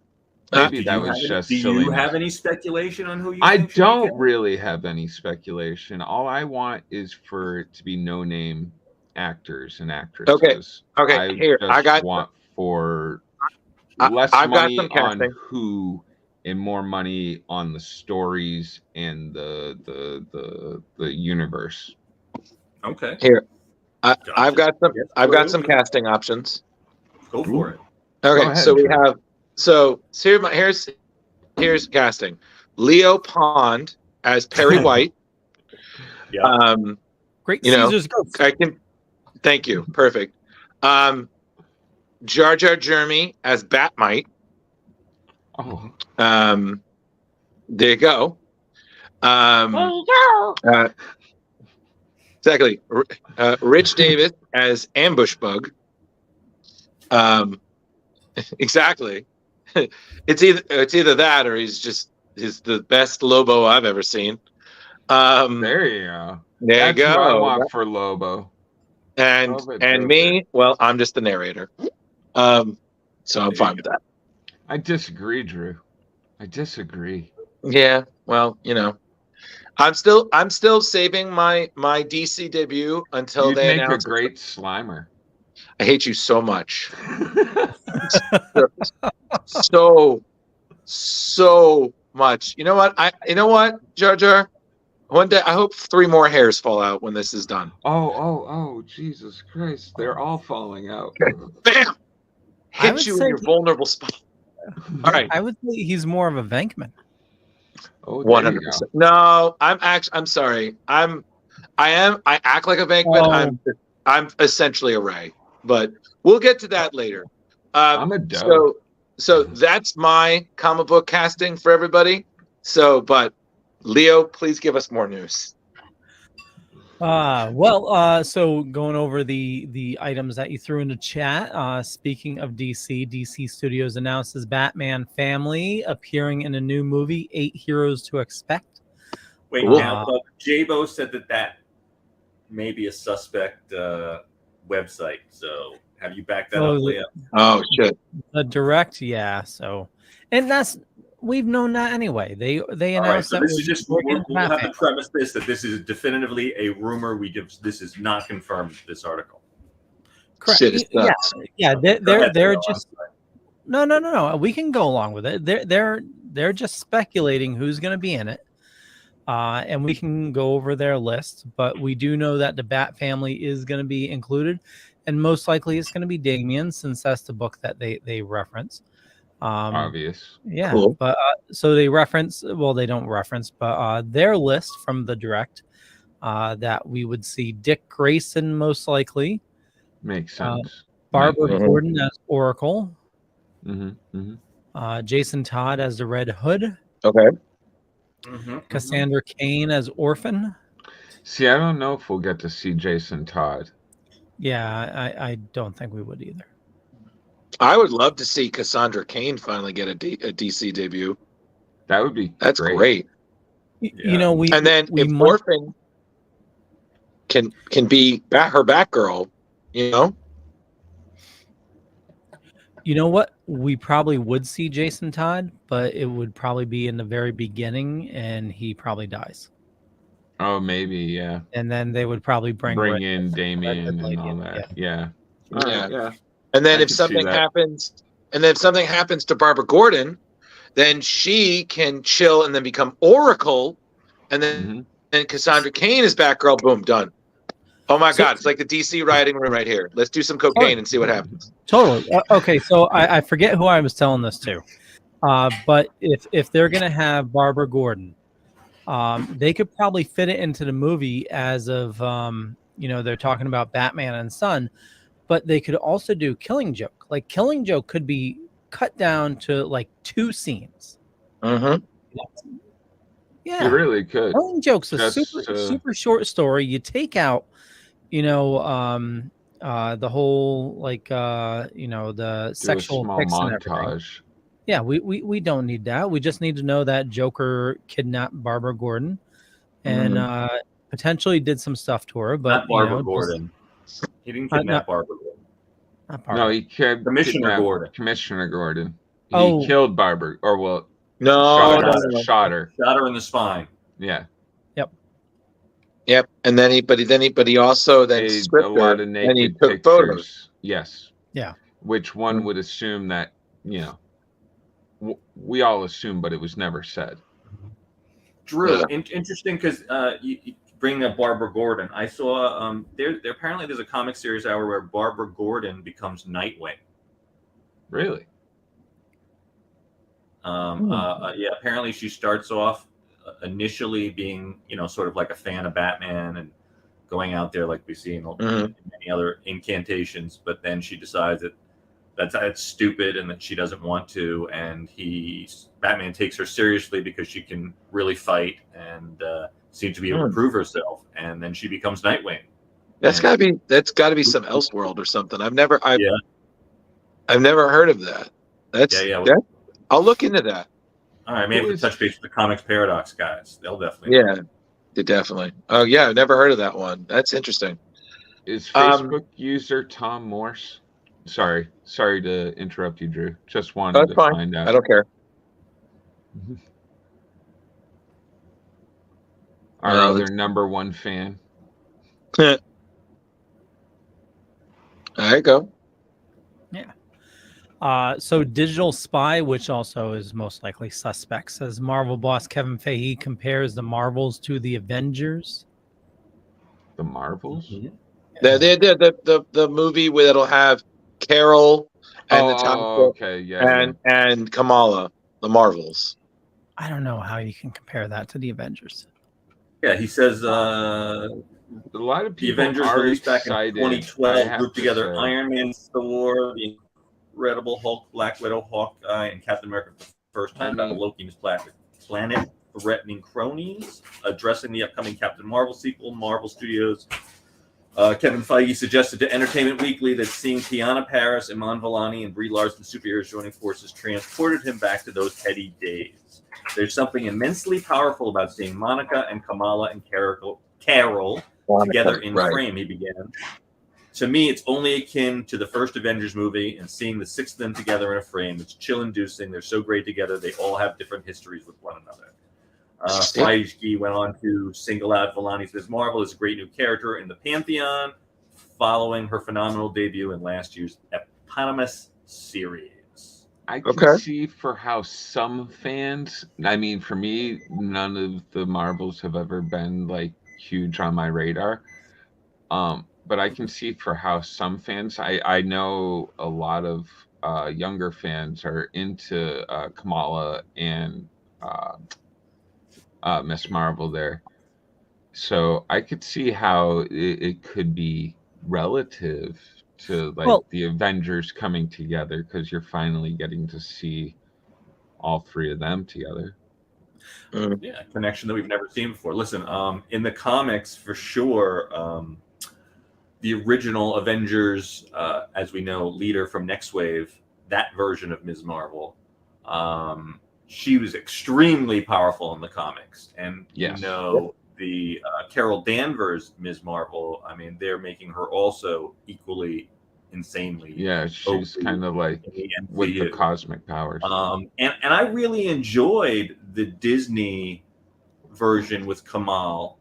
Maybe that was just
Do you
silliness.
have any speculation on who you
I
think should be
don't
cast?
really have any speculation. All I want is for it to be no-name actors and actresses.
Okay.
I
Here,
just
I got.
want for
I-
less
I've got
money
some
on
casting.
who and more money on the stories and the universe.
Okay.
Here,
Gotcha.
I've got some.
Yes,
I've got
Blue.
some casting options.
Go for it.
Okay,
ahead,
so we
Drew.
have. So here's casting. Leo Pond as Perry White.
Yeah.
Great
You know,
Caesar's Ghost.
I can. Thank you. Perfect. Jar Jar Jeremy as Batmite.
Oh,
There you go. Exactly. Rich Davis as Ambush Bug. Exactly. It's either that or he's the best Lobo I've ever seen.
there you go.
There
That's
you
what I
go.
want for Lobo.
And
Love it,
and
Joker.
me, well, I'm just the narrator. So I'm fine with that.
I disagree, Drew. I disagree.
Yeah, well, I'm still saving my DC debut until
You'd
they
make a
announce.
great Slimer.
I hate you so much. so much. You know what, Jar Jar? One day, I hope 3 more hairs fall out when this is done.
Oh, Jesus Christ. They're all falling out.
Bam!
I
Hit
would
you in
say
your vulnerable spot. All right.
I would say he's more of a Venkman.
Oh, there you
100%.
go.
No, I'm sorry. I act like a Venkman.
Oh.
I'm essentially a Ray, but we'll get to that later.
I'm a doe.
So that's my comic book casting for everybody. But Leo, please give us more news.
So going over the items that you threw into chat. Speaking of DC Studios announces Batman Family appearing in a new movie, 8 Heroes to Expect.
Wait, now J-Bo said that may be a suspect website. So have you backed that up, Leo?
Oh shit!
The direct, yeah. So, and we've known that anyway. They announced
so
that
this is just we'll have to premise this that this is definitively a rumor. This is not confirmed. This article.
Correct.
Shit,
yeah. They're just no. We can go along with it. They're just speculating who's going to be in it, and we can go over their list. But we do know that the Bat family is going to be included, and most likely it's going to be Damian, since that's the book that they reference.
Obvious.
Yeah,
Cool.
but so they reference. Well, they don't reference, but their list from the direct that we would see Dick Grayson most likely.
Makes sense.
Barbara Gordon as Oracle.
Mm-hmm.
Jason Todd as the Red Hood.
Okay.
Cassandra Cain as Orphan.
See, I don't know if we'll get to see Jason Todd.
Yeah, I don't think we would either.
I would love to see Cassandra Cain finally get a DC debut.
That would be
That's great.
You know,
and then if Orphan can be her Batgirl, you know.
You know what? We probably would see Jason Todd, but it would probably be in the very beginning, and he probably dies.
Oh, maybe, yeah.
And then they would probably bring
in Damian and all that. Yeah.
Yeah. And then if something happens, to Barbara Gordon, then she can chill and then become Oracle, and then Cassandra Cain is Batgirl. Boom, done. Oh my God, it's like the DC writing room right here. Let's do some cocaine and see what happens.
Totally. Okay, so I forget who I was telling this to, but if they're gonna have Barbara Gordon, they could probably fit it into the movie as of they're talking about Batman and Son, but they could also do Killing Joke. Like Killing Joke could be cut down to like 2 scenes.
Mm-hmm.
Yeah,
you really could.
Killing Joke's a super short story. You take out, the whole like the
Do a
sexual
small
pics and everything.
montage.
Yeah, we don't need that. We just need to know that Joker kidnapped Barbara Gordon and potentially did some stuff to her, but
Not Barbara Gordon. He didn't kidnap Barbara Gordon.
Not
No,
Barbara.
he kidnapped
Commissioner Gordon.
Commissioner Gordon. He
Oh.
killed Barbara, or well,
No,
shot her.
Shot her in the spine.
Yeah.
Yep. And then he also then
Made
stripped
a lot
her
of
and he
naked
took
pictures.
photos.
Yes.
Yeah.
Which one would assume that, we all assume, but it was never said.
Drew,
Yeah.
interesting because you bring up Barbara Gordon. I saw there apparently there's a comic series hour where Barbara Gordon becomes Nightwing.
Really?
Yeah, apparently she starts off initially being, sort of like a fan of Batman and going out there like we see in many other incantations, but then she decides that's stupid and that she doesn't want to, and Batman takes her seriously because she can really fight and seems to be able to prove herself, and then she becomes Nightwing.
That's gotta be some Elseworld or something. I've never heard of that. I'll look into that.
All right, maybe touch base with the Comics Paradox guys. They'll definitely.
Yeah, definitely. Oh yeah, I've never heard of that one. That's interesting.
Is Facebook user Tom Morse? Sorry to interrupt you, Drew. Just wanted to find out.
I don't care.
Our other number one fan.
There you go.
Yeah. So Digital Spy, which also is most likely suspect, says Marvel boss Kevin Feige compares the Marvels to the Avengers.
The Marvels?
Yeah. The movie where it'll have Carol and and Kamala, the Marvels.
I don't know how you can compare that to the Avengers.
Yeah, he says
a lot of people
the Avengers
are
released back in
excited,
2012 grouped together Iron Man, Thor, the Incredible Hulk, Black Widow, Hawkeye, and Captain America for the first time about Loki and his planet-threatening cronies, addressing the upcoming Captain Marvel sequel. Marvel Studios Kevin Feige suggested to Entertainment Weekly that seeing Tiana Paris, Iman Vellani, and Brie Larson superheroes joining forces transported him back to those heady days. There's something immensely powerful about seeing Monica and Kamala and Carol together in frame, he began. To me, it's only akin to the first Avengers movie, and seeing the six of them together in a frame, it's chill-inducing. They're so great together. They all have different histories with one another. Feige went on to single out Vellani's Ms. Marvel as a great new character in the Pantheon, following her phenomenal debut in last year's eponymous series.
I can see for how some fans, I mean, for me, none of the Marvels have ever been like huge on my radar. But I can see for how some fans, I know a lot of younger fans are into Kamala and Miss Marvel there. So I could see how it could be relative to the Avengers coming together, because you're finally getting to see all three of them together.
Yeah, a connection that we've never seen before. Listen, in the comics, for sure, the original Avengers, as we know, leader from Next Wave, that version of Ms. Marvel, she was extremely powerful in the comics. And the Carol Danvers Ms. Marvel, I mean, they're making her also equally insanely.
Yeah, she's kind of like with the cosmic powers.
And I really enjoyed the Disney version with Kamala.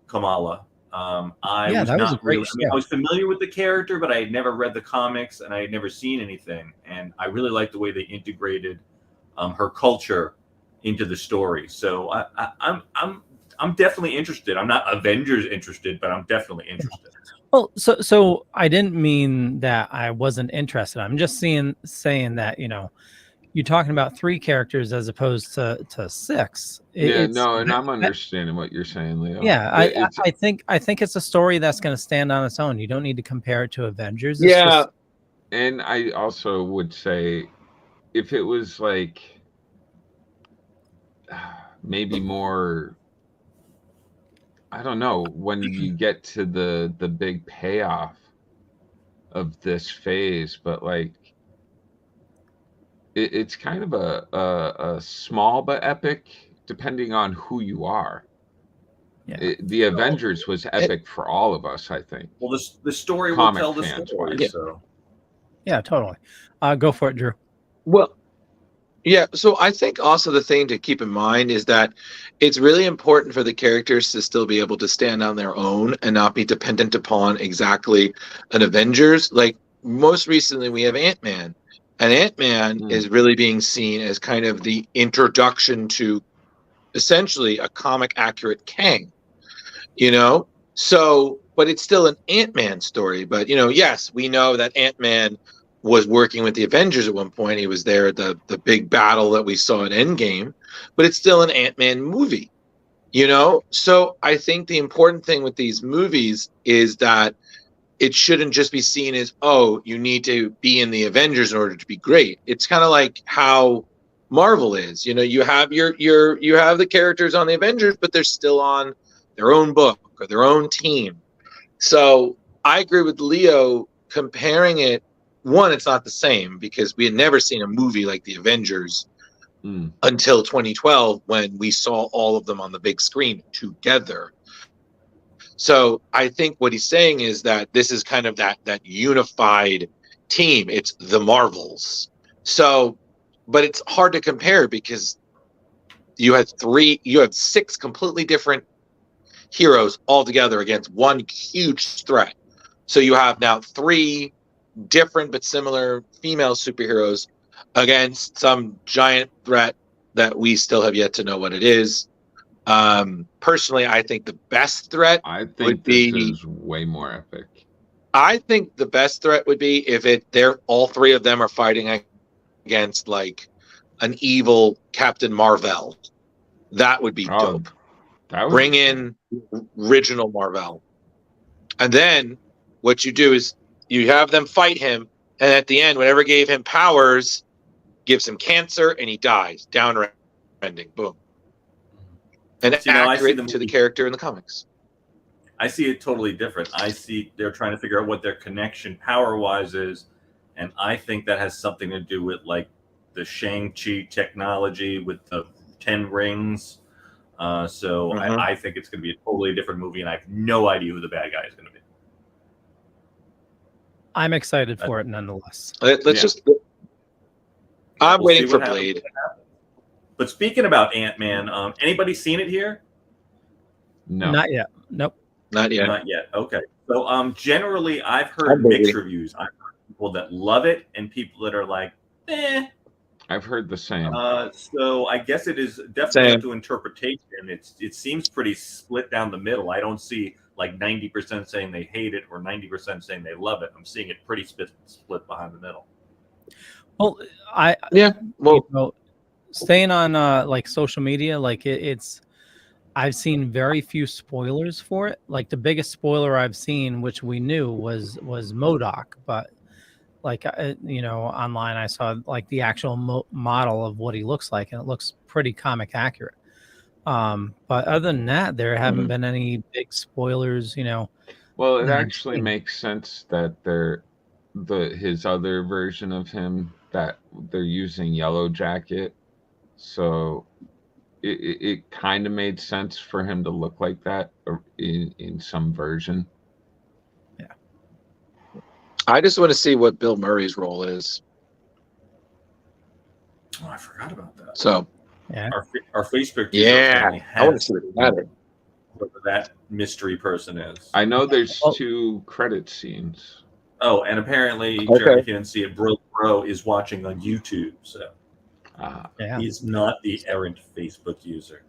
I was familiar with the character, but I had never read the comics and I had never seen anything. And I really liked the way they integrated her culture into the story. So I'm definitely interested. I'm not Avengers interested, but I'm definitely interested.
Well, so I didn't mean that I wasn't interested. I'm just saying that, you're talking about 3 characters as opposed to 6.
And I'm understanding what you're saying, Leo.
Yeah, I think it's a story that's going to stand on its own. You don't need to compare it to Avengers.
And I also would say, if it was like maybe more, I don't know, when you get to the big payoff, of this phase, but like it's kind of a small but epic, depending on who you are.
Yeah.
The Avengers was epic for all of us, I think.
Well, the story will
Comic
tell the
fans
story.
wise.
So
Yeah, totally. Go for it, Drew.
Well, yeah. So I think also the thing to keep in mind is that it's really important for the characters to still be able to stand on their own and not be dependent upon exactly an Avengers. Like most recently, we have Ant-Man, and Ant-Man is really being seen as kind of the introduction to essentially a comic accurate Kang. So but it's still an Ant-Man story. But yes, we know that Ant-Man was working with the Avengers at one point. He was there at the big battle that we saw at Endgame, but it's still an Ant-Man movie. So I think the important thing with these movies is that it shouldn't just be seen as, oh, you need to be in the Avengers in order to be great. It's kind of like how Marvel is. You have you have the characters on the Avengers, but they're still on their own book or their own team. So I agree with Leo comparing it. One, it's not the same because we had never seen a movie like the Avengers until 2012 when we saw all of them on the big screen together. So I think what he's saying is that this is kind of that unified team. It's the Marvels. So, but it's hard to compare because you have 6 completely different heroes all together against one huge threat. So you have now 3 different but similar female superheroes against some giant threat that we still have yet to know what it is. Personally, I think the best threat would be
this is way more epic.
I think the best threat would be if all 3 of them are fighting against like an evil Captain Marvel. That would be dope. Bring in original Marvel. And then what you do is you have them fight him, and at the end, whatever gave him powers gives him cancer, and he dies. Down ending. Boom. And accurate to the character in the comics.
I see it totally different. I see they're trying to figure out what their connection power-wise is, and I think that has something to do with like the Shang-Chi technology with the 10 rings. I think it's going to be a totally different movie, and I have no idea who the bad guy is going to be.
I'm excited for it nonetheless.
I'm waiting for Blade.
But speaking about Ant-Man, anybody seen it here?
No.
Not yet. Nope.
Not yet.
Not yet. Okay. So generally, I've heard mixed reviews. I've heard people that love it and people that are like, eh.
I've heard the same.
So I guess it is definitely up to interpretation. It seems pretty split down the middle. I don't see like 90% saying they hate it or 90% saying they love it. I'm seeing it pretty split behind the middle.
Well, staying on like social media, like it's I've seen very few spoilers for it. Like the biggest spoiler I've seen, which we knew was MODOK, but like online I saw like the actual model of what he looks like, and it looks pretty comic accurate. But other than that, there haven't been any big spoilers.
Well, it actually makes sense that his other version of him that they're using Yellow Jacket, so it kind of made sense for him to look like that in some version.
Yeah.
I just want to see what Bill Murray's role is.
Oh, I forgot about that.
So
yeah,
our Facebook.
I want to see what
that mystery person is.
I know there's 2 credit scenes.
Oh, and apparently, Jeremy can see it. Bro is watching on YouTube, so he's not the errant Facebook user.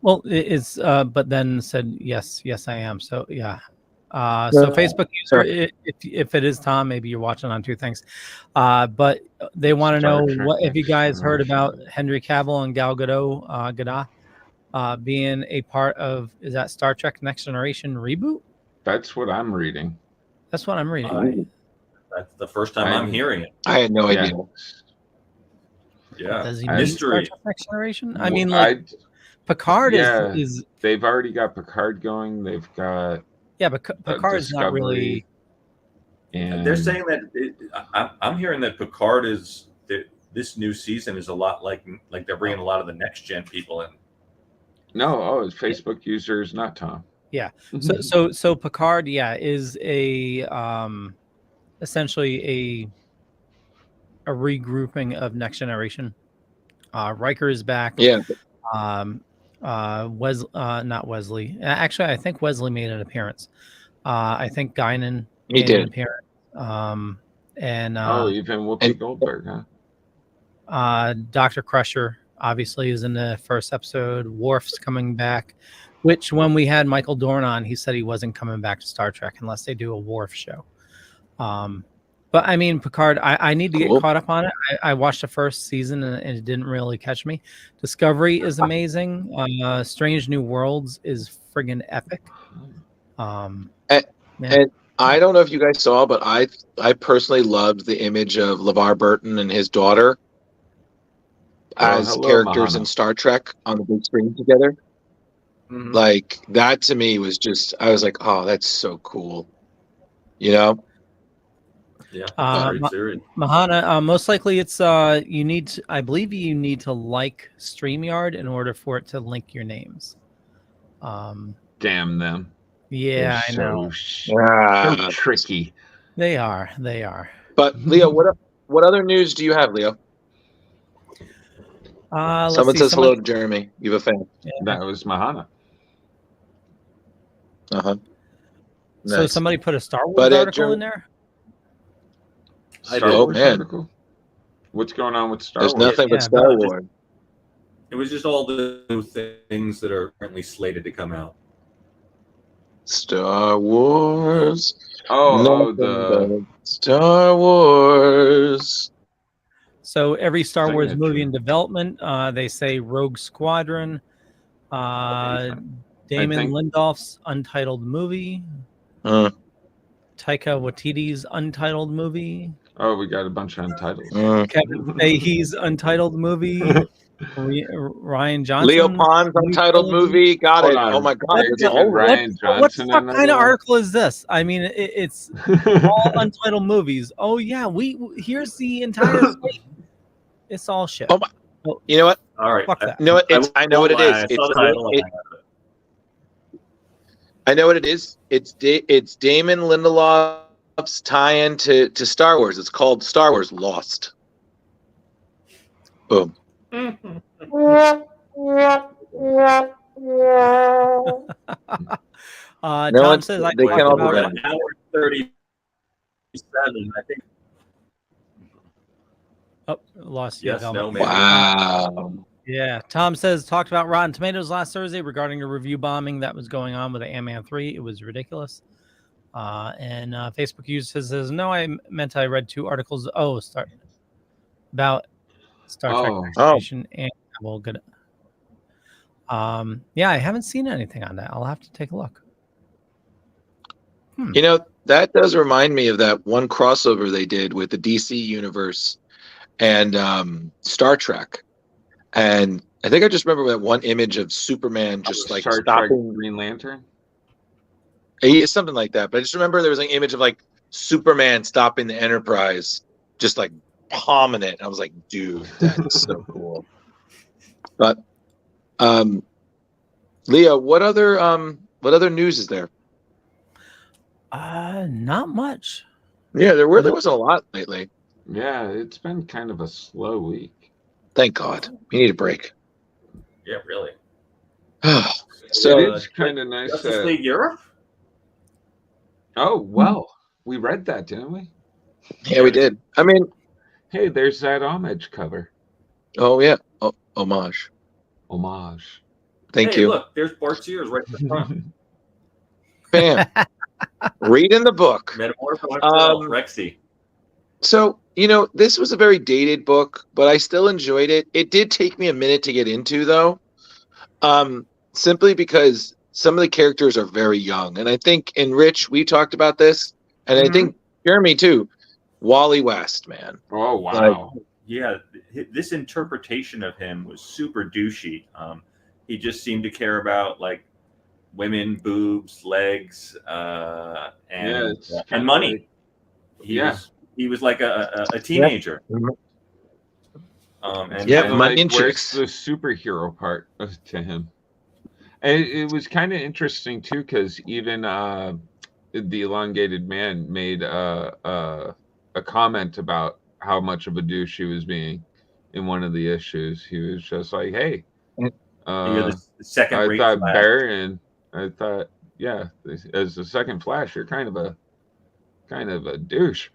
Well, it's but then said yes, I am. So yeah. So Facebook user, if it is Tom, maybe you're watching on 2 things. But they want to know what if you guys heard about Henry Cavill and Gal Gadot being a part of that Star Trek Next Generation reboot?
That's what I'm reading.
That's what I'm reading.
That's the first time I'm hearing it.
I had no idea.
Yeah,
does he
mystery.
Star Trek Next Generation? I mean, like Picard is.
And
they're saying that I'm hearing that Picard is this new season is a lot like they're bringing a lot of the next gen people in.
no, it's Facebook users, not Tom.
Yeah. So Picard, is a essentially a regrouping of Next Generation. Riker is back.
Yeah.
Not Wesley. Actually, I think Wesley made an appearance. I think Guinan
He
made
did.
an appearance. And
Even Whoopi Goldberg, huh?
Dr. Crusher obviously is in the first episode. Worf's coming back, which when we had Michael Dorn on, he said he wasn't coming back to Star Trek unless they do a Worf show. But I mean, Picard, I need to get caught up on it. I watched the first season and it didn't really catch me. Discovery is amazing. Strange New Worlds is friggin' epic.
And I don't know if you guys saw, but I personally loved the image of LeVar Burton and his daughter as characters in Star Trek on the big screen together.
Mm-hmm.
Like that to me was just, I was like, oh, that's so cool. You know?
Yeah.
Mahana, most likely it's you need to, I believe you need to like StreamYard in order for it to link your names.
Damn them.
Yeah, I know.
So tricky.
They are.
But Leo, what other news do you have, Leo? Someone says hello to Jeremy. You have a fan.
Yeah.
That was Mahana.
Uh-huh.
So
Nice.
somebody put a Star Wars article in there?
Star Wars article? What's going on with Star Wars?
There's nothing but Star Wars.
It was just all the new things that are currently slated to come out.
Star Wars.
The
Star Wars.
So every Star Wars
Signature.
movie in development, they say Rogue Squadron, Damon Lindelof's untitled movie, Taika Waititi's untitled movie.
Oh, we got a bunch of untitles.
Kevin Feige's untitled movie. Ryan Johnson.
Leo Pond's untitled movie. Got it. Oh my God.
What the fuck kind of article is this? I mean, it's all untitled movies. Oh yeah, here's the entire slate. It's all shit.
Oh my. You know what?
All right.
Fuck that.
You know what? I know what it is. I know what it is. It's Damon Lindelof's tie-in to Star Wars. It's called Star Wars Lost. Boom.
Tom says I
they
talked
can't all
about
do
it.
that.
An hour 37, I think.
Oh, lost you.
Yes,
Helmet.
no, man.
Wow.
Yeah, Tom says talked about Rotten Tomatoes last Thursday regarding a review bombing that was going on with the Ant-Man 3. It was ridiculous. And Facebook user says no, I meant I read 2 articles. About Star Trek Next Generation and well, good. Yeah, I haven't seen anything on that. I'll have to take a look.
You know, that does remind me of that one crossover they did with the DC universe and Star Trek. And I think I just remember that one image of Superman just like
Star
stopping
Trek Green Lantern.
It's something like that. But I just remember there was an image of like Superman stopping the Enterprise, just like palming it. I was like, dude, that's so cool. But Leo, what other news is there?
Not much.
Yeah, there wasn't a lot lately.
Yeah, it's been kind of a slow week.
Thank God. We need a break.
Yeah, really.
So
it's kind of nice.
Justice League Europe?
Oh, well, we read that, didn't we?
Yeah, we did. I mean,
hey, there's that homage cover.
Oh yeah, homage.
Homage.
Thank
Hey,
you.
Look, there's Bart Sears right in the front.
Bam. Reading the book.
Metamorphosis, Rexy.
So, you know, this was a very dated book, but I still enjoyed it. It did take me a minute to get into, though, simply because some of the characters are very young. And I think, in Rich, we talked about this, and I think Jeremy, too. Wally West, man.
Oh, wow.
Yeah, this interpretation of him was super douchey. He just seemed to care about, like, women, boobs, legs, and money. he was like a teenager.
And
yep,
like,
Onion
where's
Chicks.
the superhero part to him? And it was kind of interesting too, because even the elongated man made a comment about how much of a douche he was being in one of the issues. He was just like, "Hey,
You're the second
I
rate
thought
Flash.
Baron, I thought, yeah, as the second Flash, you're kind of a douche."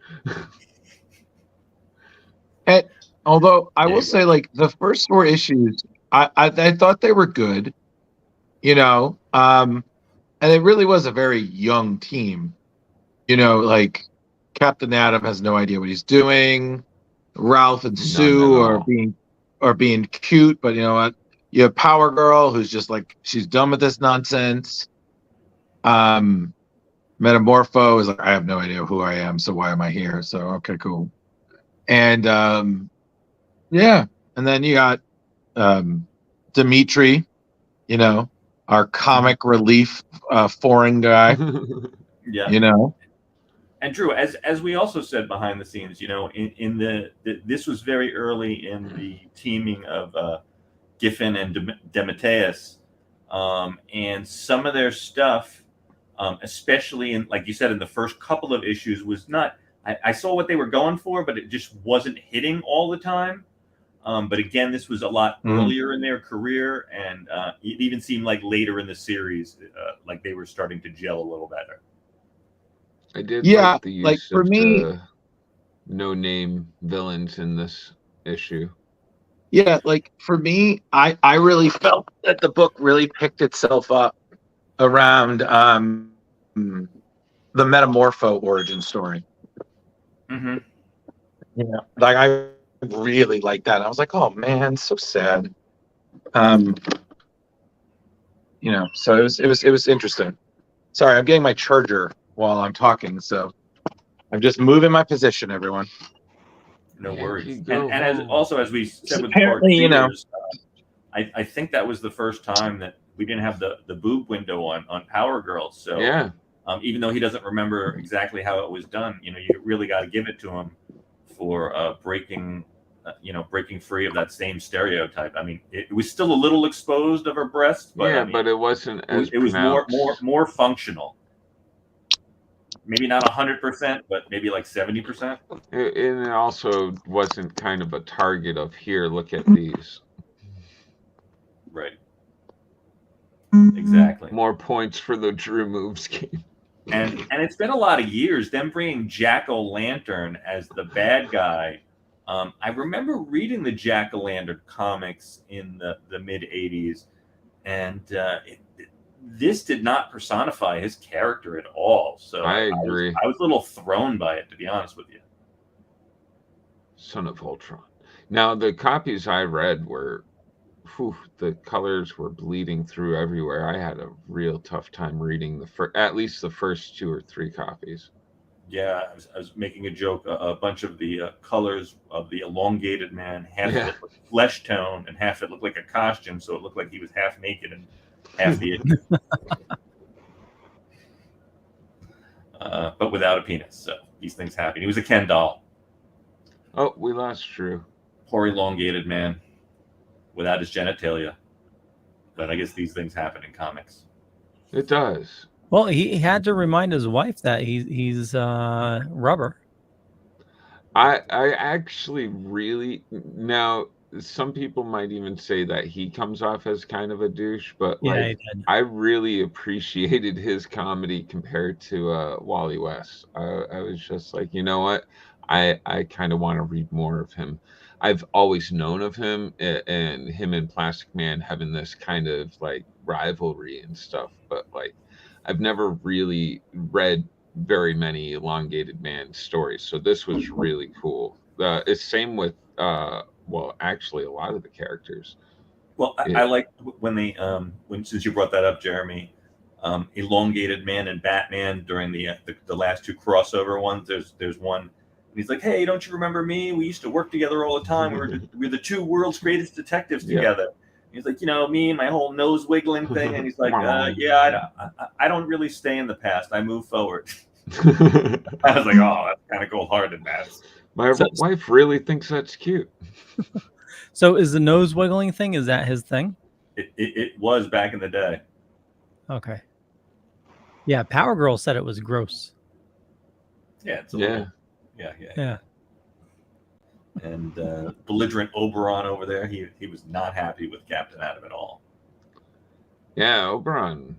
And although I will say, like, the first 4 issues, I thought they were good, and it really was a very young team. Like Captain Adam has no idea what he's doing. Ralph and Sue are being cute, but you know what? You have Power Girl, who's just like, she's done with this nonsense. Metamorpho is like, I have no idea who I am, so why am I here? So okay, cool. And yeah, and then you got Dimitri, our comic relief foreign guy.
Yeah. And Drew, as we also said behind the scenes, this was very early in the teaming of Giffen and Demetrius, and some of their stuff, especially in, like you said, in the first couple of issues, was not. I saw what they were going for, but it just wasn't hitting all the time. But again, this was a lot earlier in their career, and it even seemed like later in the series, like they were starting to gel a little better.
I did like the use of the no-name villains in this issue.
Yeah, like for me, I really felt that the book really picked itself up around the Metamorpho origin story.
Mm-hmm.
Yeah, like I really like that. I was like, oh man, so sad. So it was interesting. Sorry, I'm getting my charger while I'm talking, so I'm just moving my position, everyone.
No worries. And as we said with Bart
apparently,
Sears, I think that was the first time that we didn't have the boob window on Power Girl. So
yeah,
even though he doesn't remember exactly how it was done, you really got to give it to him for breaking free of that same stereotype. I mean, it was still a little exposed of her breast, but
but it wasn't as
it was more functional. Maybe not 100%, but maybe like 70%.
And it also wasn't kind of a target of, here, look at these.
Right. Exactly.
More points for the Drew Moves game.
And it's been a lot of years, them bringing Jack-O-Lantern as the bad guy. I remember reading the Jack-O-Lantern comics in the mid-'80s, and this did not personify his character at all. So
I agree.
I was a little thrown by it, to be honest with you.
Son of Ultron. Now, the copies I read were, the colors were bleeding through everywhere. I had a real tough time reading at least the first 2 or 3 copies.
Yeah, I was making a joke. A bunch of the colors of the elongated man, half of it was flesh tone and half it looked like a costume, so it looked like he was half naked and half the but without a penis. So these things happen. He was a Ken doll.
Oh, we lost Drew.
Poor elongated man without his genitalia. But I guess these things happen in comics.
It does.
Well, he had to remind his wife that he's rubber.
I actually really, now some people might even say that he comes off as kind of a douche, but I really appreciated his comedy compared to Wally West. I was just like, you know what? I kind of want to read more of him. I've always known of him and him and Plastic Man having this kind of like rivalry and stuff, but like I've never really read very many elongated man stories, so this was really cool. It's same with actually a lot of the characters.
Well, I like when they since you brought that up, Jeremy, elongated man and Batman during the last 2 crossover ones. There's one, and he's like, "Hey, don't you remember me? We used to work together all the time. We're the 2 world's greatest detectives together." He's like, me and my whole nose wiggling thing, and he's like, "Yeah, I don't really stay in the past. I move forward." I was like, oh, that's kind of cold-hearted, man.
My wife really thinks that's cute.
So is the nose wiggling thing, is that his thing?
It was back in the day.
Okay. Yeah, Power Girl said it was gross.
Yeah, it's a little, yeah. And belligerent Oberon over there, he was not happy with Captain Atom at all.
Yeah, Oberon.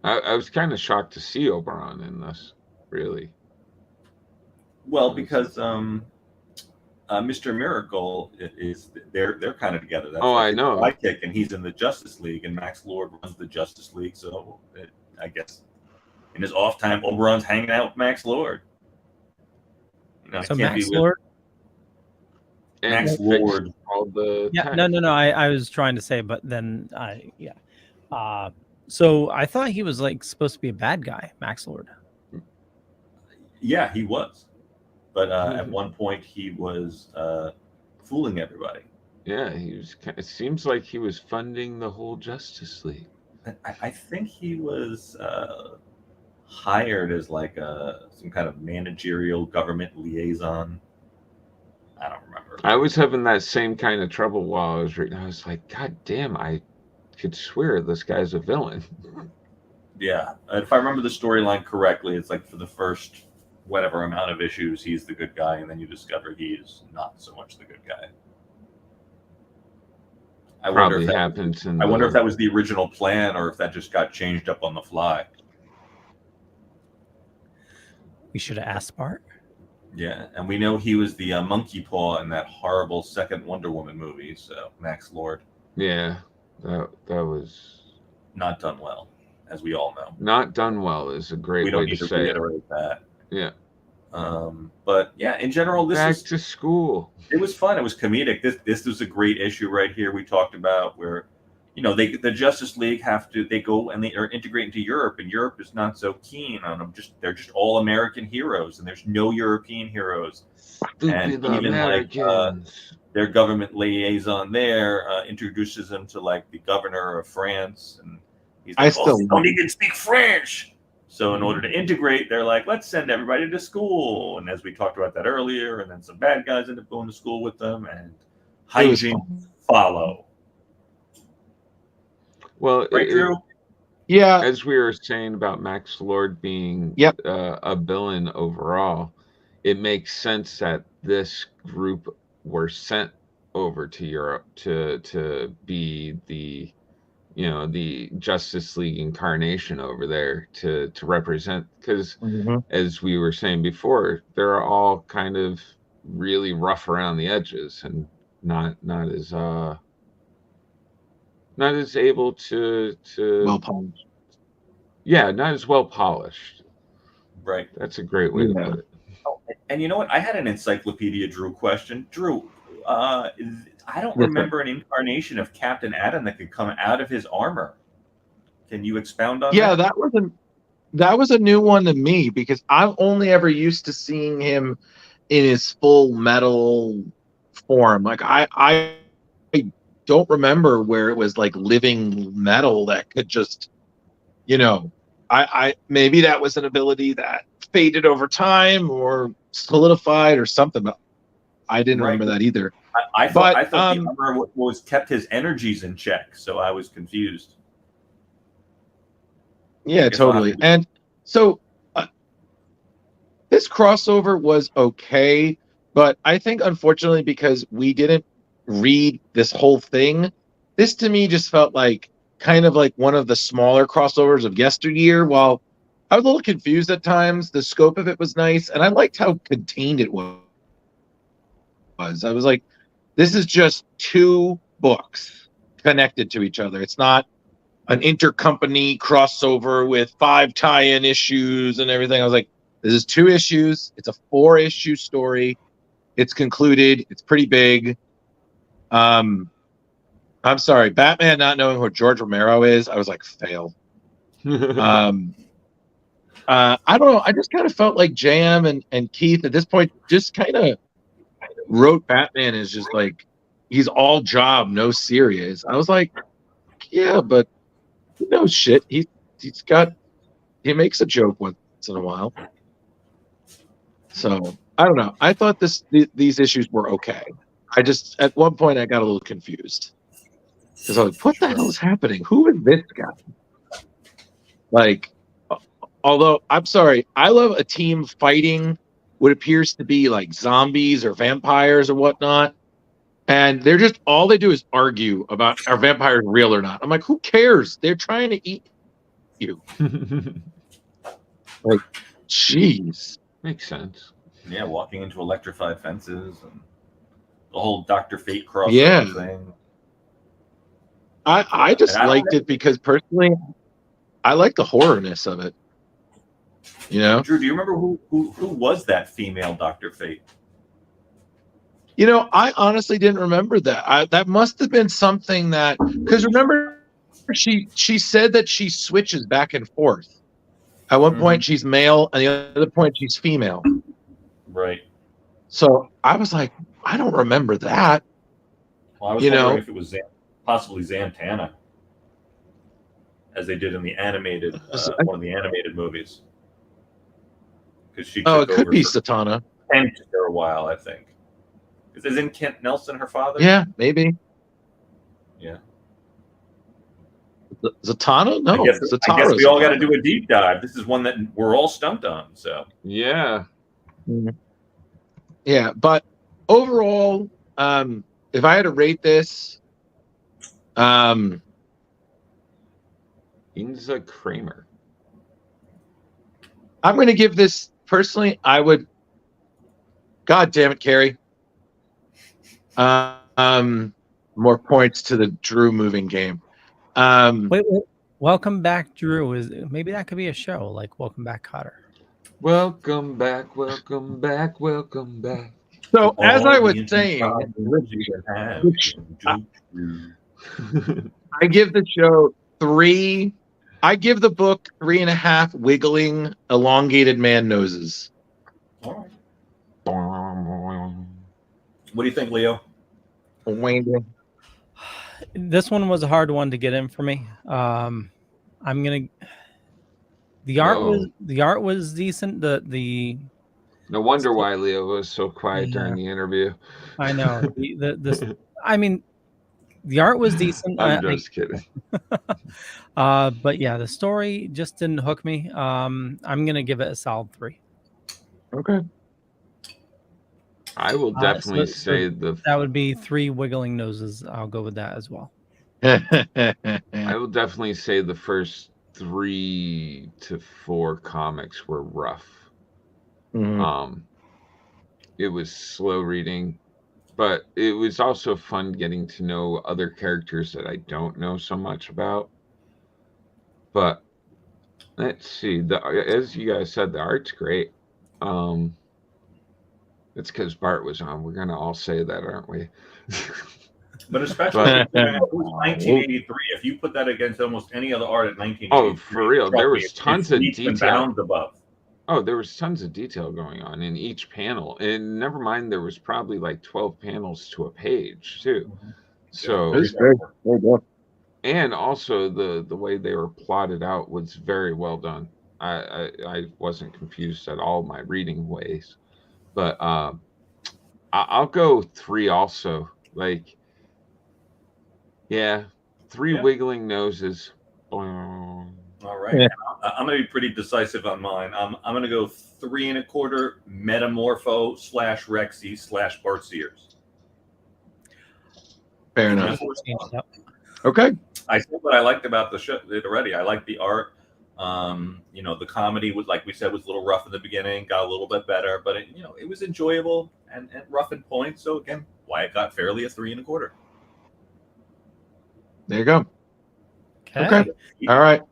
I was kind of shocked to see Oberon in this, really.
Well, because Mr. Miracle is they're kind of together. That's
I know.
Sidekick, and he's in the Justice League, and Max Lord runs the Justice League. So I guess in his off time, Oberon's hanging out with Max Lord.
So Max Lord.
Max Lord.
No. I was trying to say, but then so I thought he was like supposed to be a bad guy, Max Lord.
Yeah, he was. But at one point, he was fooling everybody.
Yeah, he was. It seems like he was funding the whole Justice League.
I think he was hired as like some kind of managerial government liaison. I don't remember.
I was having that same kind of trouble while I was reading. I was like, God damn, I could swear this guy's a villain.
Yeah, if I remember the storyline correctly, it's like for the first whatever amount of issues, he's the good guy, and then you discover he's not so much the good guy. I wonder if that was the original plan, or if that just got changed up on the fly.
We should have asked Bart.
Yeah, and we know he was the monkey paw in that horrible second Wonder Woman movie. So Max Lord.
Yeah, that was
not done well, as we all know.
Not done well is a great way to say it. We don't need to
reiterate that.
Yeah.
But yeah, in general, this
back to school.
It was fun. It was comedic. This was a great issue right here. We talked about where, the Justice League they go and they are integrating into Europe, and Europe is not so keen on them. They're just all American heroes, and there's no European heroes. And even like their government liaison there introduces them to like the governor of France, and he's like, don't even speak French. So in order to integrate, they're like, let's send everybody to school. And as we talked about that earlier, and then some bad guys end up going to school with them, and hijinks follow.
Well,
right, Drew?
Yeah. As we were saying about Max Lord being a villain overall, it makes sense that this group were sent over to Europe to be the Justice League incarnation over there to represent, because as we were saying before, they're all kind of really rough around the edges and not as able to
well polished.
Yeah, not as well polished.
Right.
That's a great way to put it.
Oh, and you know what? I had an Encyclopedia Drew question. Drew, I don't remember an incarnation of Captain Atom that could come out of his armor. Can you expound on that?
Yeah, that was a new one to me, because I'm only ever used to seeing him in his full metal form. Like I don't remember where it was like living metal that could just, I maybe that was an ability that faded over time or solidified or something, but I didn't remember that either.
I thought the armor was kept his energies in check, so I was confused.
Yeah, totally. And so this crossover was okay, but I think unfortunately, because we didn't read this whole thing, this to me just felt like kind of like one of the smaller crossovers of yesteryear. While I was a little confused at times, the scope of it was nice, and I liked how contained it was. I was like, this is just 2 books connected to each other. It's not an intercompany crossover with 5 tie-in issues and everything. I was like, this is 2 issues. It's a 4-issue story. It's concluded. It's pretty big. I'm sorry, Batman not knowing who George Romero is, I was like, fail. I don't know. I just kind of felt like JM and Keith at this point just kind of wrote Batman as just like, he's all job, no serious. I was like, yeah, but he knows shit. He makes a joke once in a while. So I don't know. I thought these issues were okay. I just at one point I got a little confused because I was like, "What the hell is happening? Who is this guy?" Like, although I'm sorry, I love a team fighting what appears to be like zombies or vampires or whatnot, and they're just all they do is argue about are vampires real or not. I'm like, who cares? They're trying to eat you. Like, jeez.
Makes sense.
Yeah, walking into electrified fences and the whole Dr. Fate crossover
Yeah.
thing.
I just liked it because personally, I like the horrorness of it. You know,
Drew, do you remember who was that female Dr. Fate?
You know, I honestly didn't remember that. That must have been something that, because remember, she said that she switches back and forth. At one point she's male, and the other point she's female.
Right.
So I was like, I don't remember that.
Well, I was wondering if it was possibly Zantana, as they did in the animated one of the animated movies. Because she
it
took
could
over
be
for
Satana.
Kent for a while, I think. Because isn't Kent Nelson her father?
Yeah, maybe.
Yeah.
Zatanna? No,
I guess we all got to do a deep dive. This is one that we're all stumped on. So
yeah,
yeah. But overall, if I had to rate this,
Inza Kramer.
I'm going to give this personally. I would. God damn it, Carrie. More points to the Drew moving game.
Wait, welcome back, Drew. Maybe that could be a show like Welcome Back, Cotter.
Welcome back, welcome back, welcome back.
So as I was saying, I give the show 3. I give the book 3.5 wiggling, elongated man noses.
All right. What do you think, Leo?
This one was a hard one to get in for me. I'm gonna. The art was decent. The
No wonder why Leo was so quiet during the interview.
I know. I mean, the art was decent.
I'm just kidding.
But yeah, the story just didn't hook me. I'm gonna give it a solid 3.
Okay.
I will definitely say
that would be 3 wiggling noses. I'll go with that as well.
I will definitely say the first 3 to 4 comics were rough. It was slow reading, but it was also fun getting to know other characters that I don't know so much about. But let's see, as you guys said, the art's great. It's because Bart was on. We're gonna all say that, aren't we?
But especially it was 1983. If you put that against almost any other art at 1983,
oh, for real, there was tons of detail.
Above.
Oh, there was tons of detail going on in each panel, and never mind, there was probably like 12 panels to a page too. So, and also the way they were plotted out was very well done. I wasn't confused at all my reading ways. But I'll go 3 also. Like, yeah, 3 wiggling noses.
All right. Yeah. I'm going to be pretty decisive on mine. I'm going to go 3.25 Metamorpho / Rexy / Bart Sears.
Fair enough. Okay.
I said what I liked about the show already. I liked the art. The comedy was, like we said, was a little rough in the beginning, got a little bit better, but it was enjoyable and rough in points. So again, Wyatt got fairly a 3.25.
There you go. Okay. All right.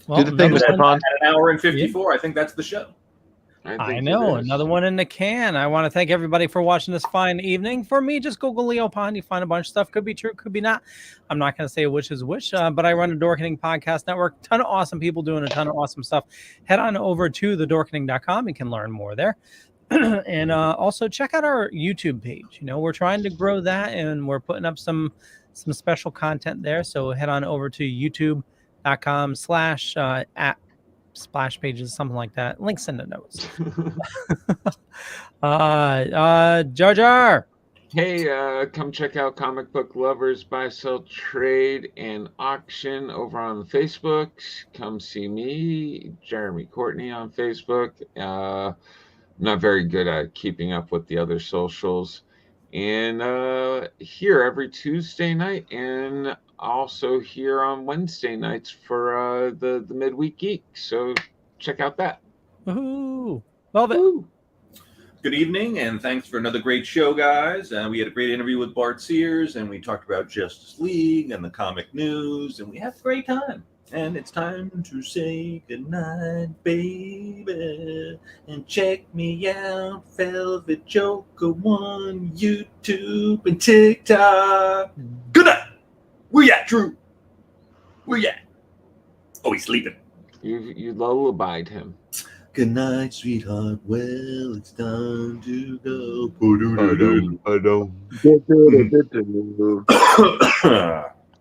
Well,
do the thing,
at an hour and 54. I think that's the show.
I know, another one in the can. I want to thank everybody for watching this fine evening. For me, just Google Leo Pond. You find a bunch of stuff. Could be true, could be not. I'm not going to say which is which, but I run a Dorkening podcast network. Ton of awesome people doing a ton of awesome stuff. Head on over to thedorkening.com. You can learn more there. And also check out our YouTube page. We're trying to grow that, and we're putting up some special content there. So head on over to youtube.com / splash pages, something like that. Links in the notes. Jar Jar.
Hey, come check out Comic Book Lovers Buy, Sell, Trade, and Auction over on Facebook. Come see me, Jeremy Courtney, on Facebook. I'm not very good at keeping up with the other socials. And here every Tuesday night, and also here on Wednesday nights for the Midweek Geek. So check out that.
Woohoo! Love it.
Woo.
Good evening, and thanks for another great show, guys. We had a great interview with Bart Sears, and we talked about Justice League and the comic news, and we had a great time. And it's time to say goodnight, baby. And check me out, Velvet Joker 1, YouTube, and TikTok. Good night. Where you at, Drew? Where you at? Oh, he's sleeping.
You lullabied him.
Good night, sweetheart. Well, it's time to go.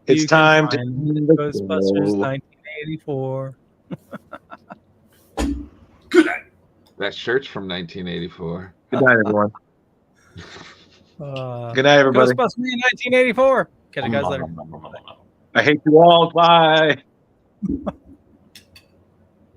It's time to
Ghostbusters 1984.
Good night.
That shirt's from 1984.
Good night, everyone. Good night, everybody.
Ghostbusters 1984. Catch you guys later.
I hate you all. Bye.